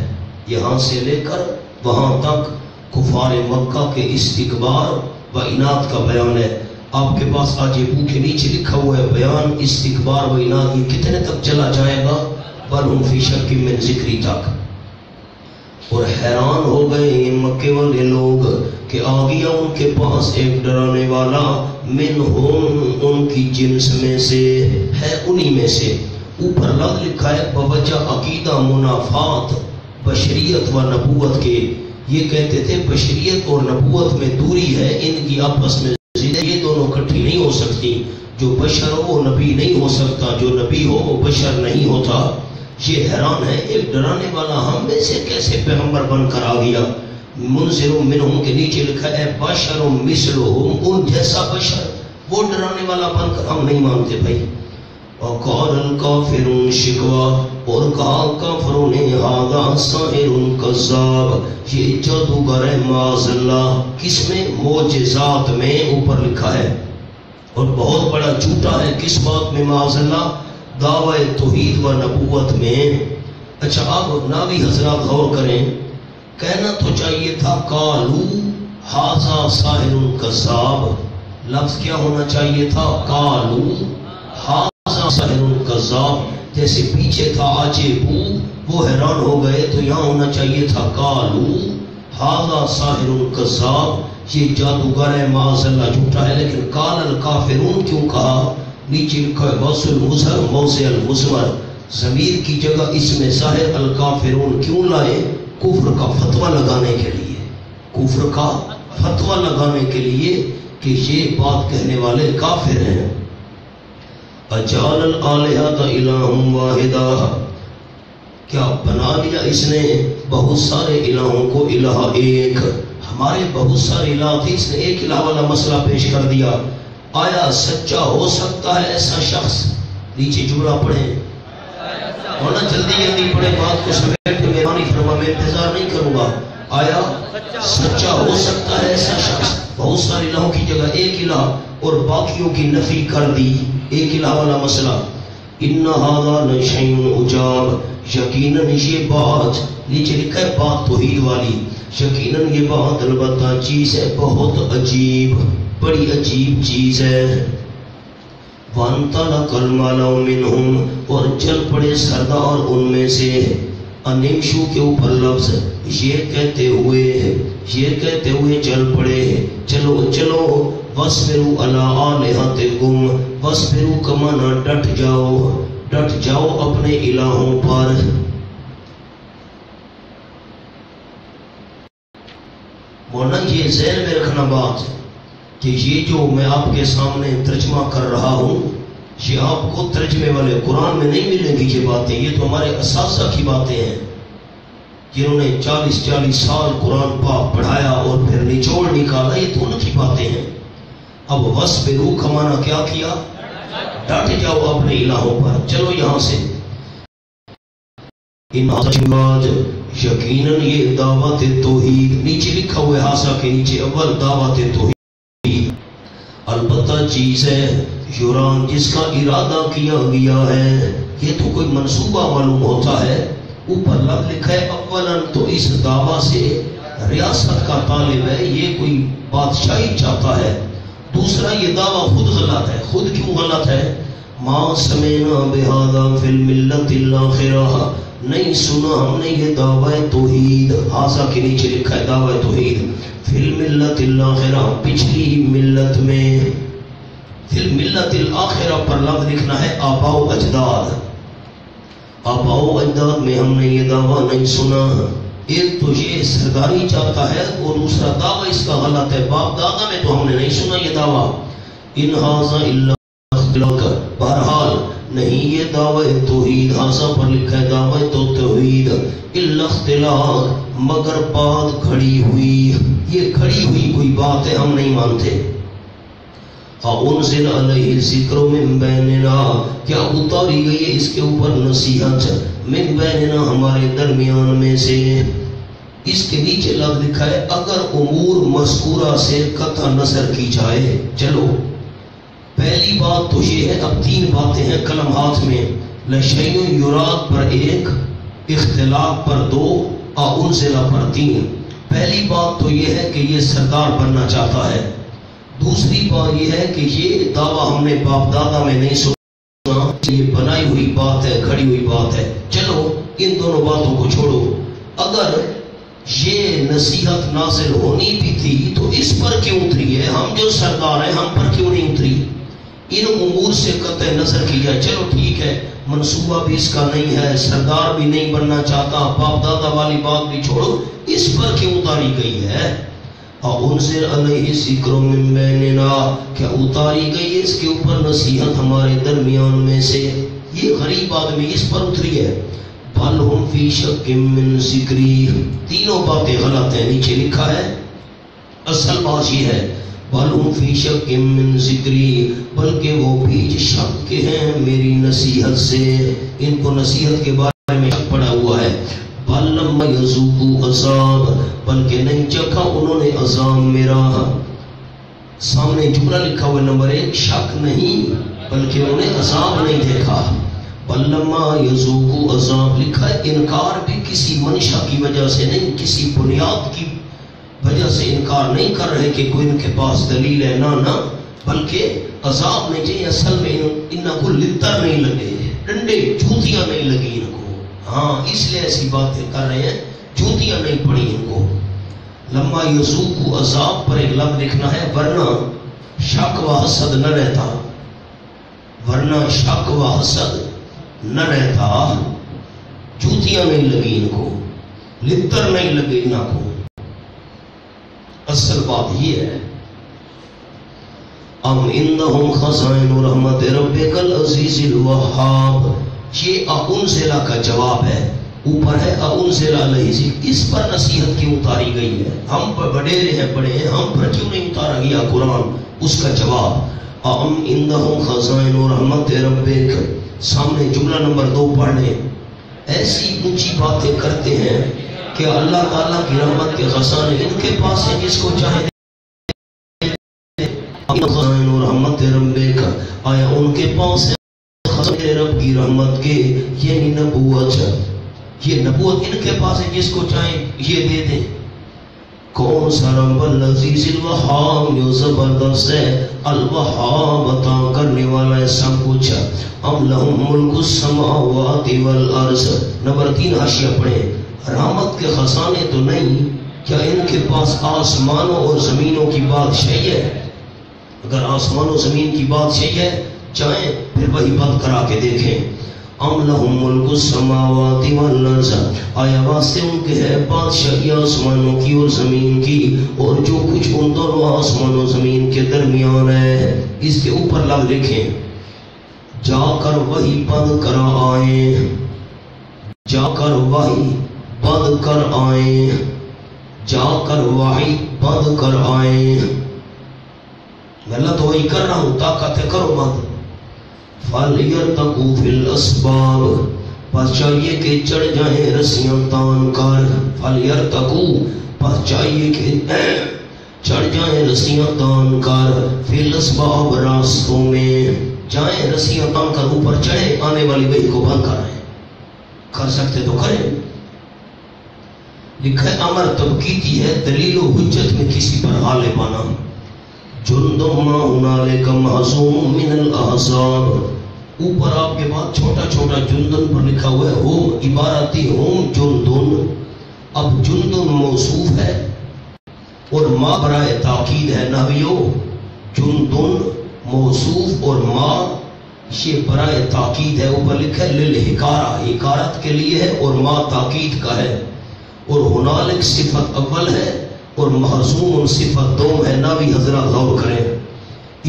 یہاں سے لے کر وہاں تک کفار مکہ کے استکبار و عناد کا بیان ہے۔ آپ کے پاس عجبو کے نیچے لکھا ہوا ہے بیان استکبار و عناد، یہ کتنے تک چلا جائے گا؟ بل ہم فی شک من ذکری تک۔ اور حیران ہو گئے یہ مکے والے لوگ کہ آ گیا ان کے پاس ایک ڈرانے والا، منہم، ان کی جنس میں سے ہے، انہی میں سے، اوپر لفظ لکھا ہے بوجہ عقیدہ منافات بشریت و نبوت کے، یہ کہتے تھے بشریت اور نبوت میں دوری ہے، ان کی آپس میں یہ دونوں اکٹھی نہیں ہو سکتی، جو بشر ہو وہ نبی نہیں ہو سکتا، جو نبی ہو وہ بشر نہیں ہوتا۔ یہ حیران ہے ایک ڈرانے والا ہم میں سے کیسے پیغمبر بن کر آ گیا؟ منذر منہم کے نیچے لکھا ہے بشر مثلہم، ان جیسا بشر، وہ ڈرانے والا بن کر ہم نہیں مانتے بھائی۔ وقال الکافرون، شکوا، اور کہا کافروں نے ھذا ساحر کذاب، یہ جادوگر ہے معاذ اللہ، کس میں؟ معجزات میں، اوپر لکھا ہے، اور بہت بڑا جھوٹا ہے، کس بات میں؟ معاذ اللہ، دعوی توحید و نبوت میں۔ اچھا اب ناوی حضرات غور کریں، کہنا تو چاہیے تھا قالو ھذا ساحر کذاب، لفظ کیا ہونا چاہیے تھا؟ قالو ھذا ساحر کذاب، جیسے پیچھے تھا عجبو، وہ حیران ہو گئے، تو یہاں ہونا چاہیے تھا قالو ھذا ساحر کذاب، یہ جادوگر ہے معاذ اللہ، جھوٹا ہے۔ لیکن قال الکافرون کیوں کہا؟ نیچے لکھا ہے وصل المظہر موضع المضمر، ضمیر کی جگہ اس میں ظاہر الکافرون کیوں لائے؟ کفر کا فتویٰ لگانے کے لیے، کفر کا فتویٰ لگانے کے لیے کہ یہ بات کہنے والے کافر ہیں. اجعل الآلہۃ الہا واحدا، کیا بنا لیا اس نے بہت سارے الہوں کو الہ ایک؟ ہمارے بہت سارے الہ تھے، اس نے ایک الہ والا مسئلہ پیش کر دیا. آیا سچا ہو سکتا ہے ایسا شخص؟ نیچے جملہ پڑھیں اور نا جلدی جلدی پڑھیں، بات کو سمیٹ کے مہربانی فرما، میں انتظار نہیں کروں گا. آیا سچا ہو سکتا ہے ایسا شخص؟ بہت سارے الہوں کی جگہ ایک الہ اور باقیوں کی نفی کر دی، ایک الہ والا مسئلہ. ان ھذا لشیء عجاب، یقیناً یہ بات، نیچے لکھا ہے بات توحید والی، یقیناً یہ بات البتہ چیز ہے بہت عجیب، بڑی عجیب چیز ہے. وَانْطَلَقَ الْمَلَأُ مِنْهُمْ، اور چل پڑے سردار ان میں سے. انمشو کے اوپر لفظ یہ کہتے ہوئے چل پڑے، چلو چلو. وَاصْبِرُوا عَلَىٰ آلِهَتِكُمْ، وَاصْبِرُوا کا معنی ڈٹ جاؤ اپنے الہوں پر. مولانا یہ ذہن میں رکھنا بات کہ یہ جو میں آپ کے سامنے ترجمہ کر رہا ہوں، یہ آپ کو ترجمے والے قرآن میں نہیں ملیں گی یہ باتیں. یہ تو ہمارے اساتذہ کی باتیں ہیں جنہوں نے 40 سال قرآن پاک پڑھایا اور پھر نچوڑ نکالا، یہ تو ان کی باتیں ہیں. اب وَاصْبِرُوا کا معنی کیا کیا؟ ڈٹ جاؤ اپنے الہوں پر. چلو یہاں سے یقیناً یہ دعوت توحید، نیچے لکھا ہوا ہے ہاسا کے نیچے اول دعوت توحید، البتہ چیز ہے یوران جس کا ارادہ کیا گیا ہے. یہ تو کوئی منصوبہ معلوم ہوتا ہے. اوپر لفظ لکھا ہے اولاً، تو اس دعویٰ سے ریاست کا طالب ہے، یہ کوئی بادشاہی چاہتا ہے. دوسرا یہ دعویٰ خود غلط ہے. خود کیوں غلط ہے؟ ما سمعنا بہذا فی الملت الاخرہ، نہیں سنا ہم نے یہ دعوی توحید، ہاسا کے نیچے لکھا ہے دعوی توحید، فی الملت الاخرہ پچھلی ملت میں. فی الملت الاخرہ پر لفظ لکھنا ہے آباء و اجداد، آباء و اجداد میں ہم نے یہ دعویٰ نہیں سنا. ایک تو یہ سرداری چاہتا ہے اور دوسرا دعویٰ اس کا غلط ہے. باپ دادا میں تو ہم نے نہیں سنا یہ دعویٰ. ان ھذا الا اختلاق، بہرحال نہیں یہ دعوی توحید، ہاسا پر لکھا ہے دعوی توحید، الا اختلاق مگر بات کھڑی ہوئی، یہ کھڑی ہوئی کوئی بات ہے، ہم نہیں مانتے. فَأُنزِلَ عَلَيْهِ الذِّكْرُ مِن بَيْنِنَا، کیا اتاری گئی ہے اس کے اوپر نصیحت، من بیننا ہمارے درمیان میں سے. اس کے نیچے لفظ لکھا ہے اگر امور مذکورہ سے قطع نظر کی جائے. چلو پہلی بات تو یہ ہے، اب 3 باتیں ہیں قلم ہاتھ میں، لشیء یراد پر 1، اختلاق پر 2، انزل پر 3. پہلی بات تو یہ ہے کہ یہ سردار بننا چاہتا ہے. دوسری بات یہ ہے کہ یہ دعویٰ ہم نے باپ دادا میں نہیں سنا، یہ بنائی ہوئی بات ہے، کھڑی ہوئی بات ہے. چلو ان دونوں باتوں کو چھوڑو. اگر یہ نصیحت نازل ہونی بھی تھی تو اس پر کیوں اتری ہے؟ ہم جو سردار ہیں ہم پر کیوں نہیں اتری؟ ان امور سے قطع نظر کی جائے. چلو ٹھیک ہے، منصوبہ بھی اس کا نہیں ہے، سردار بھی نہیں بننا چاہتا، باپ دادا والی بات بھی چھوڑو، اس پر کیوں اتاری گئی ہے؟ انزل علیہ الذکر من بیننا، کیا اتاری گئی اس کے اوپر نصیحت ہمارے درمیان میں سے؟ یہ غریب آدمی اس پر اتری ہے. بل ہم فی شک من ذکری، تینوں باتیں غلط ہیں. نیچے لکھا ہے اصل بات یہ ہے بل ہم فی شک من ذکری، بلکہ وہ بیچ شک کے ہیں میری نصیحت سے، ان کو نصیحت کے بارے میں شک پڑا ہوا ہے. بل لما یذوقوا عذاب، بلکہ نہیں چکھا انہوں نے عذاب میرا. سامنے جملہ لکھا ہوا نمبر 1، شک نہیں بلکہ انہوں نے عذاب نہیں دیکھا. بل لما یذوقوا عذاب لکھا ہے، انکار بھی کسی منشا کی وجہ سے نہیں، کسی بنیاد کی وجہ سے انکار نہیں کر رہے کہ کوئی ان کے پاس دلیل ہے، نہ بلکہ عذاب نہیں چاہیے. اصل میں ان کو لتر نہیں لگے، ڈنڈے جوتیاں نہیں لگی ان کو، ہاں اس لیے ایسی باتیں کر رہے ہیں، جوتیاں نہیں پڑی ان کو. لما یذوقوا عذاب پر ایک لفظ لکھنا ہے، ورنہ شک و حسد نہ رہتا، ورنہ شک و حسد نہ رہتا. جوتیاں نہیں لگی ان کو، لتر نہیں لگے ان کو. اصل بات یہ ہے، ام انہم خزائن رحمت ربک العزیز الوہاب، یہ انزلہ کا جواب ہے، اوپر ہے انزل علیہ، اس پر نصیحت کیوں اتاری گئی ہے؟ ہم پر بڑیرے ہیں، بڑے ہیں، ہم پر کیوں نہیں اتارا گیا قرآن؟ اس کا جواب ام انہم خزائن رحمت ربک، سامنے جملہ نمبر 2 پڑھ لیں۔ ایسی اونچی باتیں کرتے ہیں کہ اللہ تعالیٰ کی رحمت کے خزانے ان کے پاس ہیں، جس کو چاہے خزائن رحمت ربک، آیا ان کے پاس ہے خزانے رب کی رحمت کے، یعنی نبوت، یہ نبوت ان کے پاس ہے، جس کو چاہیں یہ دے دیں۔ کون سا رب العزیز الوہاب، جو زبردست ہے، الوہاب عطا کرنے والا ہے سب کچھ۔ ام لہم ملک السماوات والارض، نمبر 3 حاشیہ پڑھیں، رحمت کے خزانے تو نہیں، کیا ان کے پاس آسمانوں اور زمینوں کی بادشاہی ہے؟ اگر آسمان و زمین کی بادشاہی ہے، چاہیں پھر وہی بند کرا کے دیکھیں۔ ام لہم ملک السماوات والارض، آیا واسطے ان کے ہے بادشاہی آسمانوں کی اور زمین کی، اور جو کچھ ان دونوں آسمان و زمین کے درمیان ہے۔ اس کے اوپر لفظ لکھیں، جا کر وہی بند کر آئیں، جا کر وہی بند کر آئیں، جا کر وہی بند کر آئیں۔ میں اللہ تو وہی کر رہا ہوں، طاقت ہے، کرو بند۔ فَلْيَرْتَقُوا فِي الْأَسْبَابِ، پس چاہیے کہ چڑھ جائیں رسیاں تان کر، فَلْيَرْتَقُوا، پس چاہیے کہ چڑھ جائیں رسیاں تان کر، فِي الْأَسْبَابِ، راستوں میں جائیں رسیاں تان کر، اوپر چڑھے، آنے والی وحی کو بند کرائیں۔ کر سکتے تو کریں۔ لکھا ہے امر تبکیتی ہے، دلیل و حجت میں کسی پر غالب آنا۔ جندم ما ہنالک محزوم من الاحزاب، اوپر آپ کے بعد چھوٹا چھوٹا جندن پر لکھا ہوا ہے، ہوم عبارتی ہوم جندن۔ اب جندن موصوف ہے اور ما برائے تاکید ہے، نحویو جندن موصوف اور ما یہ برائے تاکید ہے، اوپر لکھا ہے للحکارہ، حکارت کے لیے ہے، اور ما تاکید کا ہے، اور ہنالک صفت اول ہے اور محزوم صفت دوم ہے۔ ناوی حضرات غور کریں،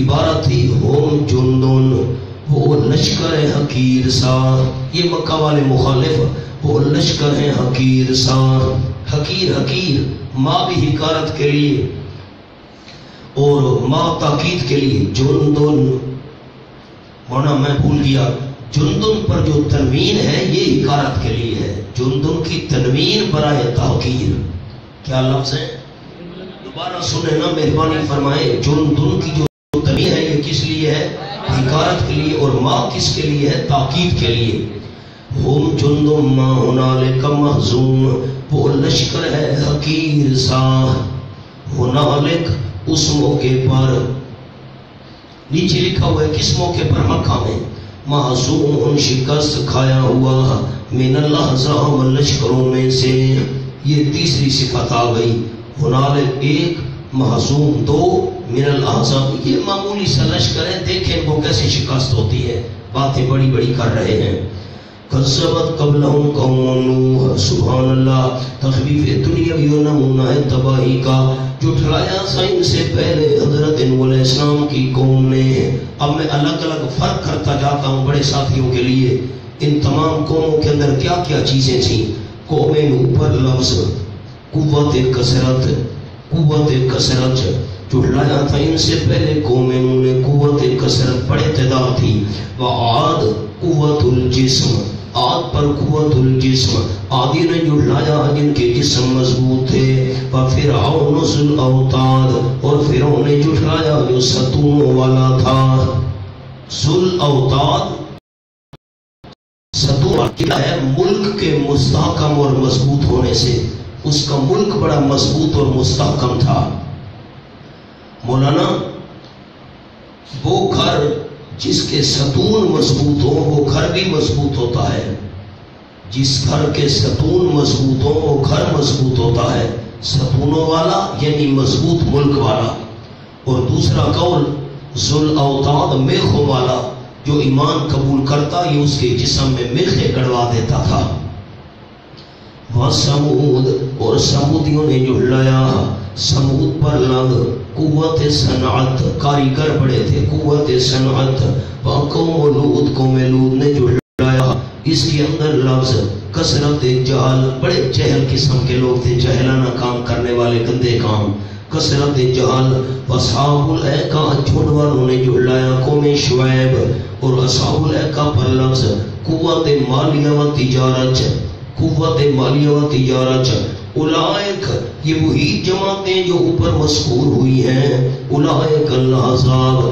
عبارت تھی ہوم جندن، وہ لشکر حقیر سا، یہ مکہ والے مخالف، وہ لشکر ہیں حقیر سا، حقیر حقیر، ما بھی حکارت کے لیے اور ما تاکید کے لیے، جندن ہونا میں بھول گیا، جندن پر جو تنوین ہے یہ حکارت کے لیے ہے، جندن کی تنوین برائے تاکید، کیا لفظ ہے؟ دوبارہ سنیں نا، مہربانی فرمائے، جندن کی جو تنوین ہے یہ کس لیے ہے؟ حکارت کے لیے، اور ما کس کے لیے ہے؟ تاکید کے لیے۔ ہم جندم ما ہنالک محزوم، وہ لشکر ہے حقیر سا، ہنالک اس موقع پر، نیچے لکھا ہوا ہے کس موقع پر؟ مکہ میں، محزوم شکست کھایا ہوا، من الاحزاب لشکروں میں سے، یہ تیسری صفت آ گئی، ہنالک 1، محزوم 2، من الاحزاب، یہ معمولی سا لشکر ہے، دیکھیں وہ کیسے شکست ہوتی ہے، باتیں بڑی بڑی کر رہے ہیں۔ کذبت قبلہم قوم نوح، سبحان اللہ، تخفیف دنیاوی و نمونہ تباہی کا، جو ٹھلایا تھا ان سے پہلے حضرت نوح علیہ السلام کی قوم نے۔ اب میں الگ الگ فرق کرتا جاتا ہوں بڑے ساتھیوں کے لیے، ان تمام قوموں کے اندر کیا کیا چیزیں تھیں۔ قوم نوح پر لفظ قوت کثرت، قوت کثرت، جو لایا تھا ان سے پہلے قوم نوح نے قوت کثرت بڑے تعداد تھی۔ وعاد قوت الجسم، عاد پر قوت الجسم، عادی نے جو لایا جن کے جسم مضبوط تھے۔ وفرعون ذو الاوتاد، اور فرعون نے جو لایا جو ستونوں والا تھا۔ ذو الاوتاد ستون کیا ہے؟ ملک کے مستحکم اور مضبوط ہونے سے، اس کا ملک بڑا مضبوط اور مستحکم تھا۔ مولانا وہ گھر جس کے ستون مضبوط ہو وہ گھر بھی مضبوط ہوتا ہے، جس گھر کے ستون مضبوط ہو وہ گھر مضبوط ہوتا ہے، ستونوں والا یعنی مضبوط ملک والا۔ اور دوسرا قول ذو الاوتاد، میخوں والا، جو ایمان قبول کرتا یہ اس کے جسم میں میخیں گڑوا دیتا تھا۔ وَسَمُود اور سمودیوں نے جھلایا سمود پر لگ قوت صنعت کاریگر بڑے تھے قوت صنعت قوم لوط قوم لوط نے جھلایا اس کے اندر لفظ کثرت جہل بڑے جہل قسم کے لوگ تھے جہلانہ کام کرنے والے گندے کام کثرت جہل اصحاب الایکا جھوٹ والوں نے جھلایا قوم شعیب اور اصحاب الایکا پر لفظ قوت مالیہ و تجارت قوت مالیہ و تجارت اولئک یہ وہی جماعتیں جو اوپر مذکور ہوئی ہیں اولئک الاحزاب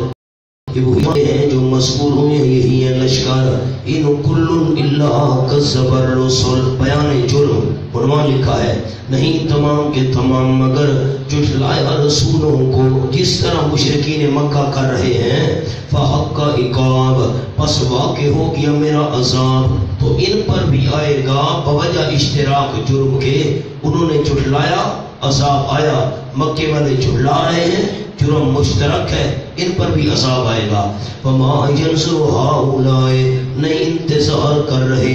یہ وہی ہیں جو مذکور ہوئے ہیں یہی ہیں لشکر ان کل الا کذب الرسل بیان جرم عنوان لکھا ہے نہیں تمام کے تمام مگر جھٹلایا رسولوں کو جس طرح مشرکین مکہ کر رہے ہیں فحق عقاب پس واقع ہو گیا میرا عذاب تو ان پر بھی آئے گا بوجہ اشتراک جرم کے انہوں نے جھٹلایا عذاب آیا مکے والے جھٹلا رہے ہیں جرم مشترک ہے ان پر بھی عذاب آئے گا وما ينظر هؤلاء نہیں انتظار کر رہے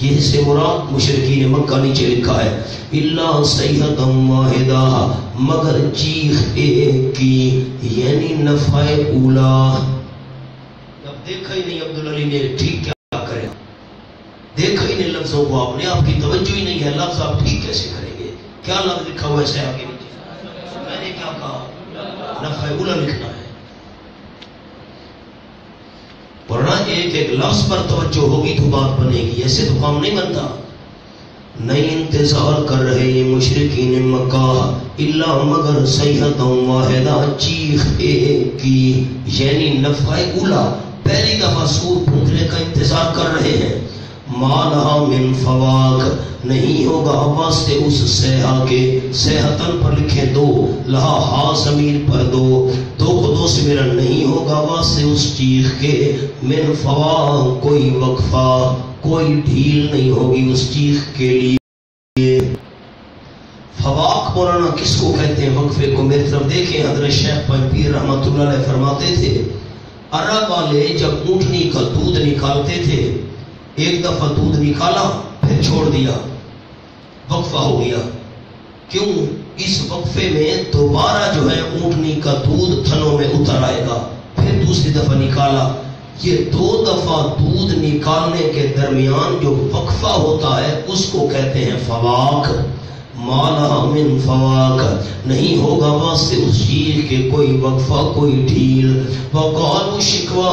یہ سے مراد مشرکین مکہ نیچے لکھا ہے الا صیحۃ واحدہ مگر چیخ ایک کی یعنی نفع اولا اب دیکھا ہی نہیں عبدالعلی نے ٹھیک کیا کرے دیکھا ہی نہیں لفظوں کو آپ نے آپ کی توجہ ہی نہیں ہے لفظ آپ ٹھیک کیسے کریں گے کیا لفظ لکھا ہوا ہے صحیح کے نیچے میں نے کیا کہا نفع اولا لکھنا ہے ورنہ ایک ایک لفظ پر توجہ ہوگی تو بات بنے گی ایسے تو کام نہیں بنتا نہیں انتظار کر رہے یہ مشرکین مکہ الا مگر صیحۃ واحدہ چیخ ایک کی یعنی نفع اولا پہلی دفعہ سور پھونکنے کا انتظار کر رہے ہیں ما لہا من فواق نہیں ہوگا واسطے اس سیحہ کے سیحتن پر لکھیں دو لہا ہا ضمیر پر دو کو دو سے میرا نہیں ہوگا واسطے اس چیخ کے من فواق کوئی وقفہ کوئی ڈھیل نہیں ہوگی اس چیخ کے لیے فواق بولانا کس کو کہتے ہیں وقفے کو میری طرف دیکھیں حضرت شیخ پیر رحمۃ اللہ علیہ فرماتے تھے عرب والے جب اونٹنی کا دودھ نکالتے تھے ایک دفعہ دودھ نکالا پھر چھوڑ دیا وقفہ ہو گیا کیوں اس وقفے میں دوبارہ جو ہے اونٹنی کا دودھ تھنوں میں اتر آئے گا پھر دوسری دفعہ نکالا یہ دو دفعہ دودھ نکالنے کے درمیان جو وقفہ ہوتا ہے اس کو کہتے ہیں فواق مالا من فواق نہیں ہوگا واسطے اس چیز کے کوئی وقفہ کوئی ڈھیل وقالوا شکوا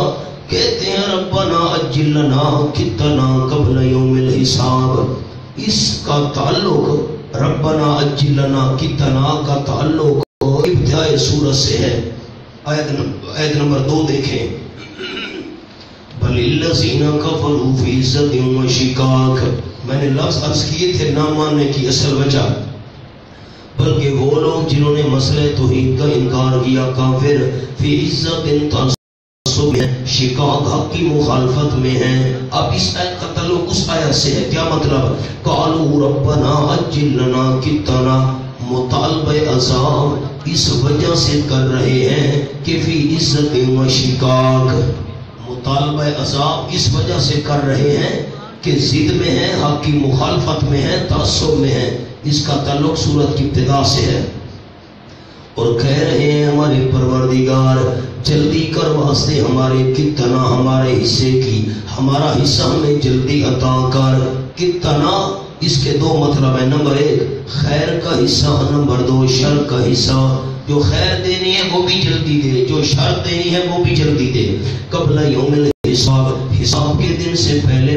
کہتے ہیں ربنا اجل لنا کتنا قبل یوم الحساب اس کا تعلق ربنا اجل لنا کتنا کا تعلق ابتداء سورت سے ہے آیت نمبر 2 دیکھیں بل الذین کفروا فی عزت و شقاق میں نے لفظ عرض کیے تھے نہ ماننے کی اصل وجہ بلکہ وہ لوگ جنہوں نے مسئلہ توحید کا انکار کیا کافر فی عزت شقاق حق کی مخالفت میں ہیں اب اس آیت کا تعلق اس آیت سے ہے کیا مطلب قالوا ربنا اجل لنا کتنا مطالبہ عذاب اس وجہ سے کر رہے ہیں کہ فی عزت و شقاق مطالبہ عذاب اس وجہ سے کر رہے ہیں کہ ضد میں ہیں حق کی مخالفت میں ہیں تعصب میں ہیں اس کا تعلق سورت کی ابتدا سے ہے اور کہہ رہے ہیں ہمارے پروردگار جلدی کر واسطے ہمارے کتنا ہمارے حصے کی ہمارا حصہ ہمیں جلدی عطا کر کتنا اس کے دو مطلب ہے نمبر 1 خیر کا حصہ نمبر 2 شر کا حصہ جو خیر دینی ہے وہ بھی جلدی دے جو شر دینی ہے وہ بھی جلدی دے قبل یوم الحساب حساب کے دن سے پہلے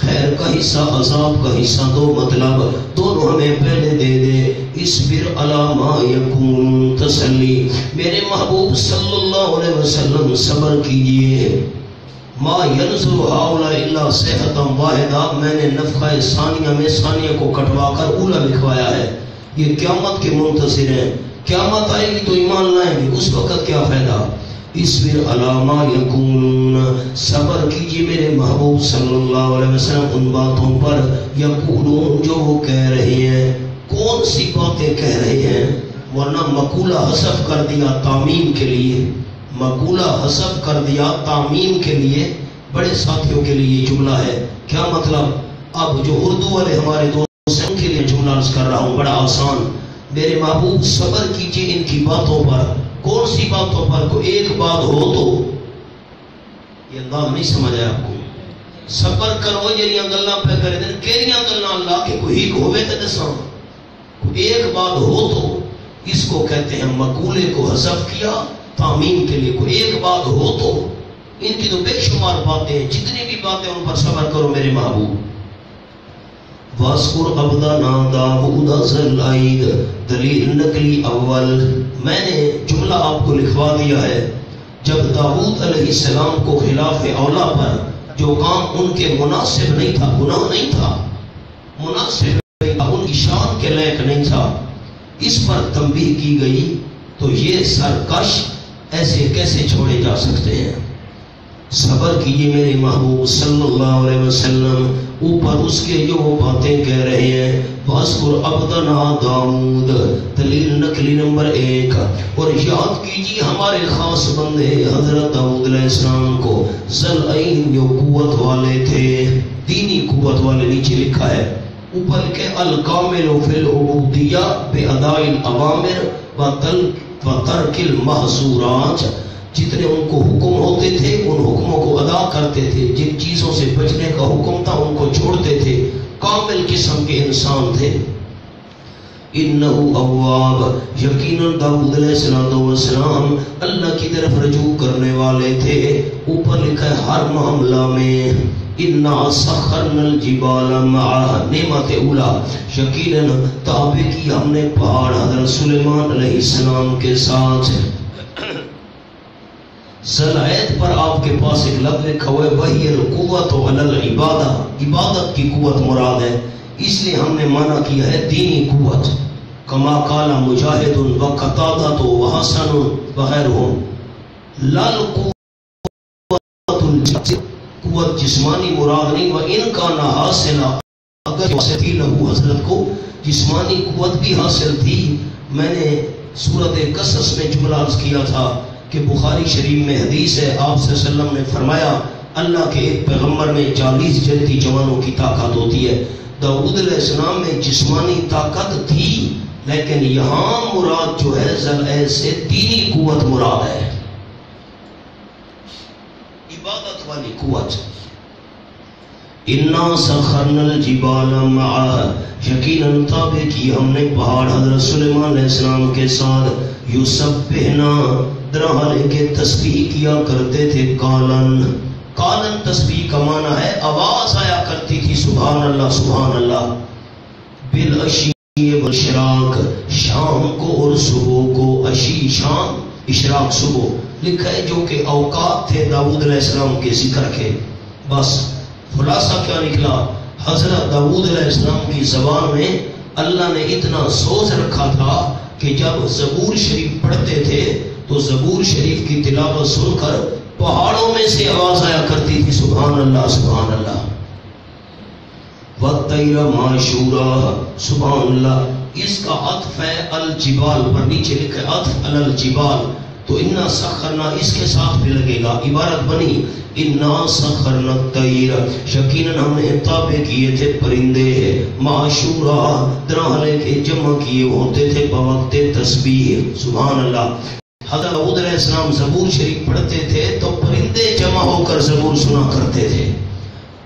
خیر کا حصہ عذاب کا حصہ دو مطلب دونوں ہمیں پہلے دے دے اصبر علی ما یکون تسلی میرے محبوب صلی اللہ علیہ وسلم صبر کیجئے ما ینظر هؤلاء الا صیحۃ واحدہ میں نے نفخہ ثانیہ میں ثانیہ کو کٹوا کر اولا لکھوایا ہے یہ قیامت کے منتظر ہیں قیامت آئے گی تو ایمان لائیں گے اس وقت کیا فائدہ اصبر علی ما یکون صبر کیجئے میرے محبوب صلی اللہ علیہ وسلم ان باتوں پر یقولون جو وہ کہہ رہے ہیں کون سی باتیں کہہ رہے ہیں ورنہ مقولہ حذف کر دیا تعمیم کے لیے مقولہ حذف کر دیا تعمیم کے لیے بڑے ساتھیوں کے لیے یہ جملہ ہے کیا مطلب اب جو اردو والے ہمارے دوست ہیں ان کے لیے جملہ عرض کر رہا ہوں بڑا آسان. میرے محبوب صبر کیجئے ان کی باتوں پر. کون سی باتوں پر؟ کو ایک بات ہو تو یہ انداز نہیں سمجھ آیا آپ کو. صبر کرو جڑیاں گلاں پہ کرے دن کیڑیاں گلاں اللہ کے کوئی ایک ہوے تے دساں. ایک بات ہو تو اس کو کہتے ہیں مقولے کو حذف کیا تعمیم کے لیے. کوئی ایک بات ہو تو ان کی تو بے شمار باتیں ہیں. جتنی بھی باتیں ان پر صبر کرو میرے محبوب. وَاسْقُرْ عَبْدَنَا دَاوُودَ ذَا الْأَيْدِ دلیل نقلی اول. میں نے جملہ آپ کو لکھوا دیا ہے. جب داؤد علیہ السلام کو خلاف اولا پر جو کام ان کے مناسب نہیں تھا، گناہ نہیں تھا، مناسب نہیں تھا، ان کی شان کے لائق نہیں تھا، اس پر تنبیہ کی گئی تو یہ سرکش ایسے کیسے چھوڑے جا سکتے ہیں. صبر کیجئے میرے محبوب صلی اللہ علیہ وسلم. اوپر اس کے جو وہ باتیں کہہ رہے ہیں وَاسْقُرْ عَبْدَنَا دَاوُودَ دلیل نقلی نمبر 1. اور یاد کیجئے ہمارے خاص بندے حضرت داؤد علیہ السلام کو ذل عین جو قوت والے تھے، دینی قوت والے. نیچے لکھا ہے اوپر کے الکامل فی العبودیہ بِأَدَاءِ الْأَوَامِرِ وَتَرْكِ الْمَحْظُورَاتِ. جتنے ان کو حکم ہوتے تھے ان حکموں کو ادا کرتے تھے، جن چیزوں سے بچنے کا حکم تھا ان کو چھوڑتے تھے. کامل قسم کے انسان تھے. انہو اواب یقیناً داؤد علیہ السلام اللہ کی طرف رجوع کرنے والے تھے. اوپر لکھا ہے ہر معاملہ میں انا سخرنا الجبال معہ نعمت اولا. یقیناً تابع کی ہم نے پہاڑ حضرت سلیمان علیہ السلام کے ساتھ. صلاحیت پر آپ کے پاس ایک لفظ لکھا ہوا ہے وہی القوت علی العبادہ. عبادت کی قوت مراد ہے، اس لیے ہم نے معنی کیا ہے دینی قوت. کما قال مجاہد و قتادہ و حسن وغیرہم لا قوت جسمانی مراد نہیں. وَإِنْ كَانَ حَاصِلًا اگر حاصل لہو حضرت کو جسمانی قوت بھی حاصل تھی. میں نے سورۃ قصص میں جملہ عرض کیا تھا کہ بخاری شریف میں حدیث ہے آپ صلی اللہ علیہ وسلم نے فرمایا اللہ کے ایک پیغمبر میں 40 جنتی جوانوں کی طاقت ہوتی ہے. داؤد علیہ السلام میں جسمانی طاقت تھی لیکن یہاں مراد جو ہے ذل سے دینی قوت مراد ہے، عبادت والی قوت. انا سخرنا الجبال معہ یقیناً تابع کی ہم نے پہاڑ حضرت سلیمان علیہ السلام کے ساتھ یسبحنا درحالے کے تسبیح کیا کرتے تھے. کالن کالن تسبیح کا معنی ہے آواز آیا کرتی تھی سبحان اللہ سبحان اللہ. بالعشی والاشراق شام کو اور صبح کو. عشی شام اشراق صبح لکھا ہے جو کہ اوقات تھے داؤد علیہ السلام کے ذکر کے. بس خلاصہ کیا نکلا؟ حضرت داؤد علیہ السلام کی زبان میں اللہ نے اتنا سوز رکھا تھا کہ جب زبور شریف پڑھتے تھے تو زبور شریف کی تلاوت سن کر پہاڑوں میں سے آواز آیا کرتی تھی سبحان اللہ سبحان اللہ. وَالطَّيْرَ مَحْشُورًا سبحان اللہ. اس کا عطف ہے الجبال پر. نیچے لکھا ہے عطف علی الجبال تو انا سخرنا اس کے ساتھ بھی لگے گا. عبارت بنی انا سخرنا الطَّيْرَ یقیناً ہم نے تابع کیے تھے پرندے معشورا درحالے کے جمع کیے ہوتے تھے بوقت تسبیح سبحان اللہ. حضرت داؤد علیہ السلام زبور شریف پڑھتے تھے تو پرندے جمع ہو کر زبور سنا کرتے تھے.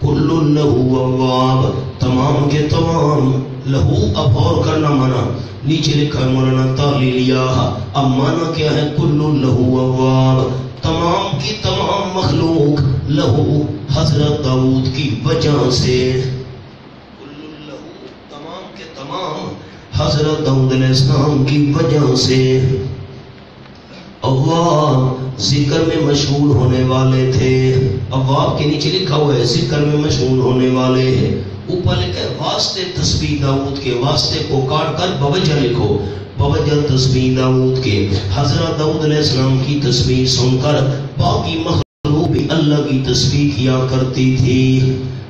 کل لہو اواب تمام کے تمام. لہو اب اور کرنا مانا نیچے لکھا ہے مولانا تعلیلیہ. اب مانا کیا ہے؟ کل لہو اواب تمام کی تمام مخلوق لہو حضرت داؤد کی وجہ سے. کل لہو تمام کے تمام حضرت داؤد علیہ السلام کی وجہ سے. اللہ ذکر میں مشغول ہونے والے تھے. اواب کے نیچے لکھا ہوا ہے ذکر میں مشغول ہونے والے ہیں. اوپر لکھا ہے واسطے تسبیح داؤد کے. واسطے کو کاٹ کر بوجہ لکھو. بوجہ تسبیح داؤد کے. حضرت داؤد علیہ السلام کی تسبیح سن کر باقی مخلوق بھی اللہ کی تسبیح کیا کرتی تھی.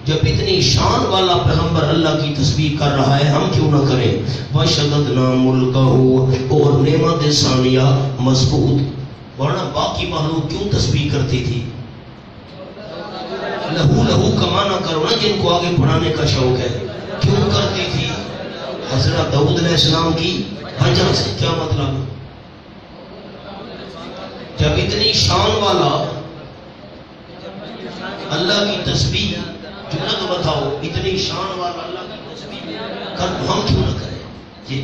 جب اتنی شان والا پیغمبر اللہ کی تسبیح کر رہا ہے ہم کیوں نہ کریں؟ وَشَدَدْنَا مُلْكَهُ اور نعمت ثانیہ مضبوط. ورنہ باقی مخلوق کیوں تسبیح کرتی تھی؟ لہو لہو کمانا کرو نا جن کو آگے پڑھانے کا شوق ہے. کیوں کرتی تھی؟ حضرت داؤد علیہ السلام کی وجہ سے. کیا مطلب؟ جب اتنی شان والا اللہ کی تسبیح، جملہ تو بتاؤ، اتنی شان والا اللہ کی تسبیح کر ہم کیوں نہ کریں؟ یہ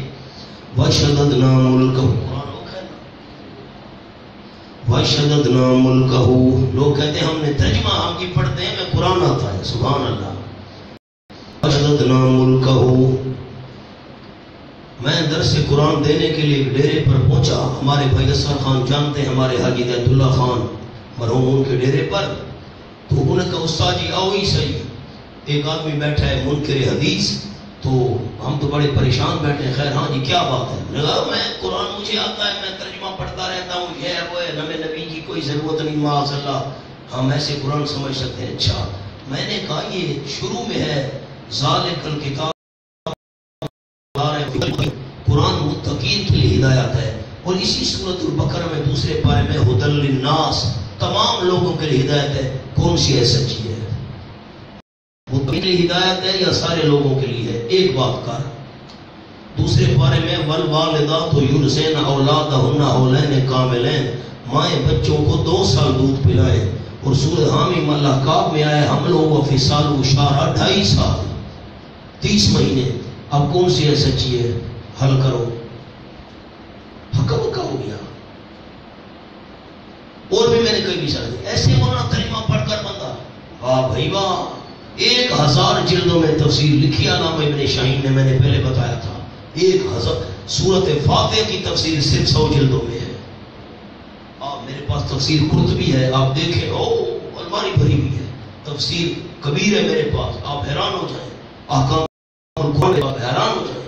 وَشَدَدْنَا مُلْكَهُ، وَشَدَدْنَا مُلْكَهُ. لوگ کہتے ہیں ہم نے ترجمہ ہم کی پڑھتے ہیں، میں قرآن آتا ہے. سبحان اللہ. وَشَدَدْنَا مُلْكَهُ. میں درس قرآن دینے کے لیے ایک ڈیرے پر پہنچا. ہمارے بھائی اسر خان جانتے ہیں، ہمارے حاجی بیت اللہ خان مرحوم، ان کے ڈیرے پر. تو انہوں نے کہا استاد جی آؤ ہی صحیح. ایک آدمی بیٹھا ہے منکر حدیث. تو ہم تو بڑے پریشان بیٹھے ہیں. خیر ہاں جی کیا بات ہے؟ میں نے کہا میں قرآن مجھے آتا ہے، میں ترجمہ پڑھتا رہتا ہوں، یہ ہے وہ ہے، نبی کی کوئی ضرورت نہیں، معاذ اللہ ہم ایسے قرآن سمجھ سکتے ہیں. اچھا. میں نے کہا یہ شروع میں ہے ذالک الکتاب، قرآن متقین کے لیے ہدایت ہے، اور اسی سورۃ البقرہ میں دوسرے پارے میں ھدی للناس، تمام لوگوں کے لیے ہدایت ہے. کون سی ہے سچی ہے؟ متقین کے لیے ہدایت ہے یا سارے لوگوں کے لیے ہے؟ ایک بات کر. دوسرے پارے میں والوالدات یرضعن اولادہن حولین کاملین، مائیں بچوں کو 2 سال دودھ پلائیں. اور سورہ حامیم الاحقاف میں آئے حمل و فصال و شارہ 2.5 سال 30 مہینے. اب کون سی ہے سچی ہے؟ حل کرو. پھکا پکا ہو گیا. اور بھی میں نے کئی مثال دی. ایسے ہونا ترجمہ پڑھ کر بندہ واہ بھائی واہ. 1000 جلدوں میں تفسیر لکھی علامہ ابن شاہین نے، میں نے پہلے بتایا تھا. 1000 سورۃ فاتحہ کی تفسیر صرف 100 جلدوں میں ہے. میرے پاس تفسیر قرطبی ہے، آپ دیکھیں، او الماری بھری ہوئی ہے. تفسیر کبیر ہے میرے پاس، آپ حیران ہو جائیں. احکام آپ حیران ہو جائیں.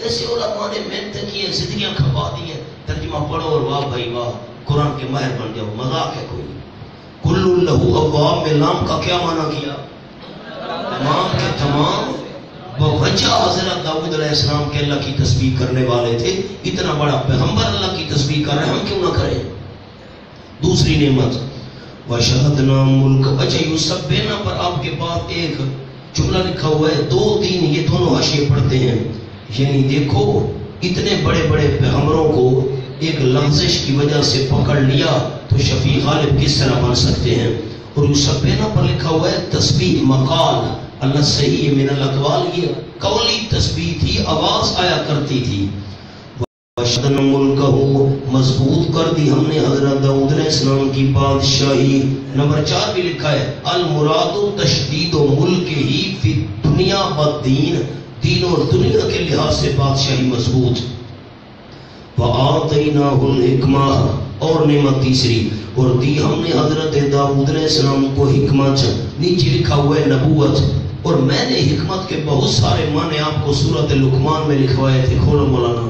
ایسے علماء نے محنت کی ہے، زندگیاں کھپا دی ہے. ترجمہ پڑھو اور واہ بھائی واہ قرآن کے ماہر بن جاؤ. مذاق ہے کوئی؟ کل لہو ابواب میں لام کا کیا معنی کیا؟ تمام کے تمام. بوجہ حضرت داؤد علیہ السلام کے اللہ کی تسبیح کرنے والے تھے. اتنا بڑا پیغمبر اللہ کی تسبیح کر رہے ہیں، ہم کیوں نہ کریں؟ دوسری نعمت وَشَهَدْنَا مُلْكَ. اچھا یُسَبِّحْنَا پر آپ کے پاس ایک جملہ لکھا ہوا ہے، 2 3 یہ دونوں حاشیے پڑھتے ہیں. یعنی دیکھو اتنے بڑے بڑے پیغمبروں کو ایک لغزش کی وجہ سے پکڑ لیا تو شفیع غالب کس طرح بن سکتے ہیں. اور یُسَبِّحْنَا پر لکھا ہوا ہے تسبیح مقال. اللہ صحیح من الاقوال، یہ قولی تسبیح تھی، آواز آیا کرتی تھی. وَشَدْنَا مُلْكَهُ، مضبوط کر دی ہم نے حضرت داؤد علیہ السلام کی بادشاہی. نمبر 4 بھی لکھا ہے المراد تشدید ملکہ فی الدنیا والدین، دین اور دنیا کے لحاظ سے بادشاہی مضبوط. وَآتَيْنَاهُ الْحِکْمَةَ، اور نعمت تیسری، اور دی ہم نے حضرت داؤد علیہ السلام کو حکمت. نیچے لکھا ہوا ہے نبوت. اور میں نے حکمت کے بہت سارے معنی آپ کو سورۃ لقمان میں لکھوائے تھے. کھولو مولانا.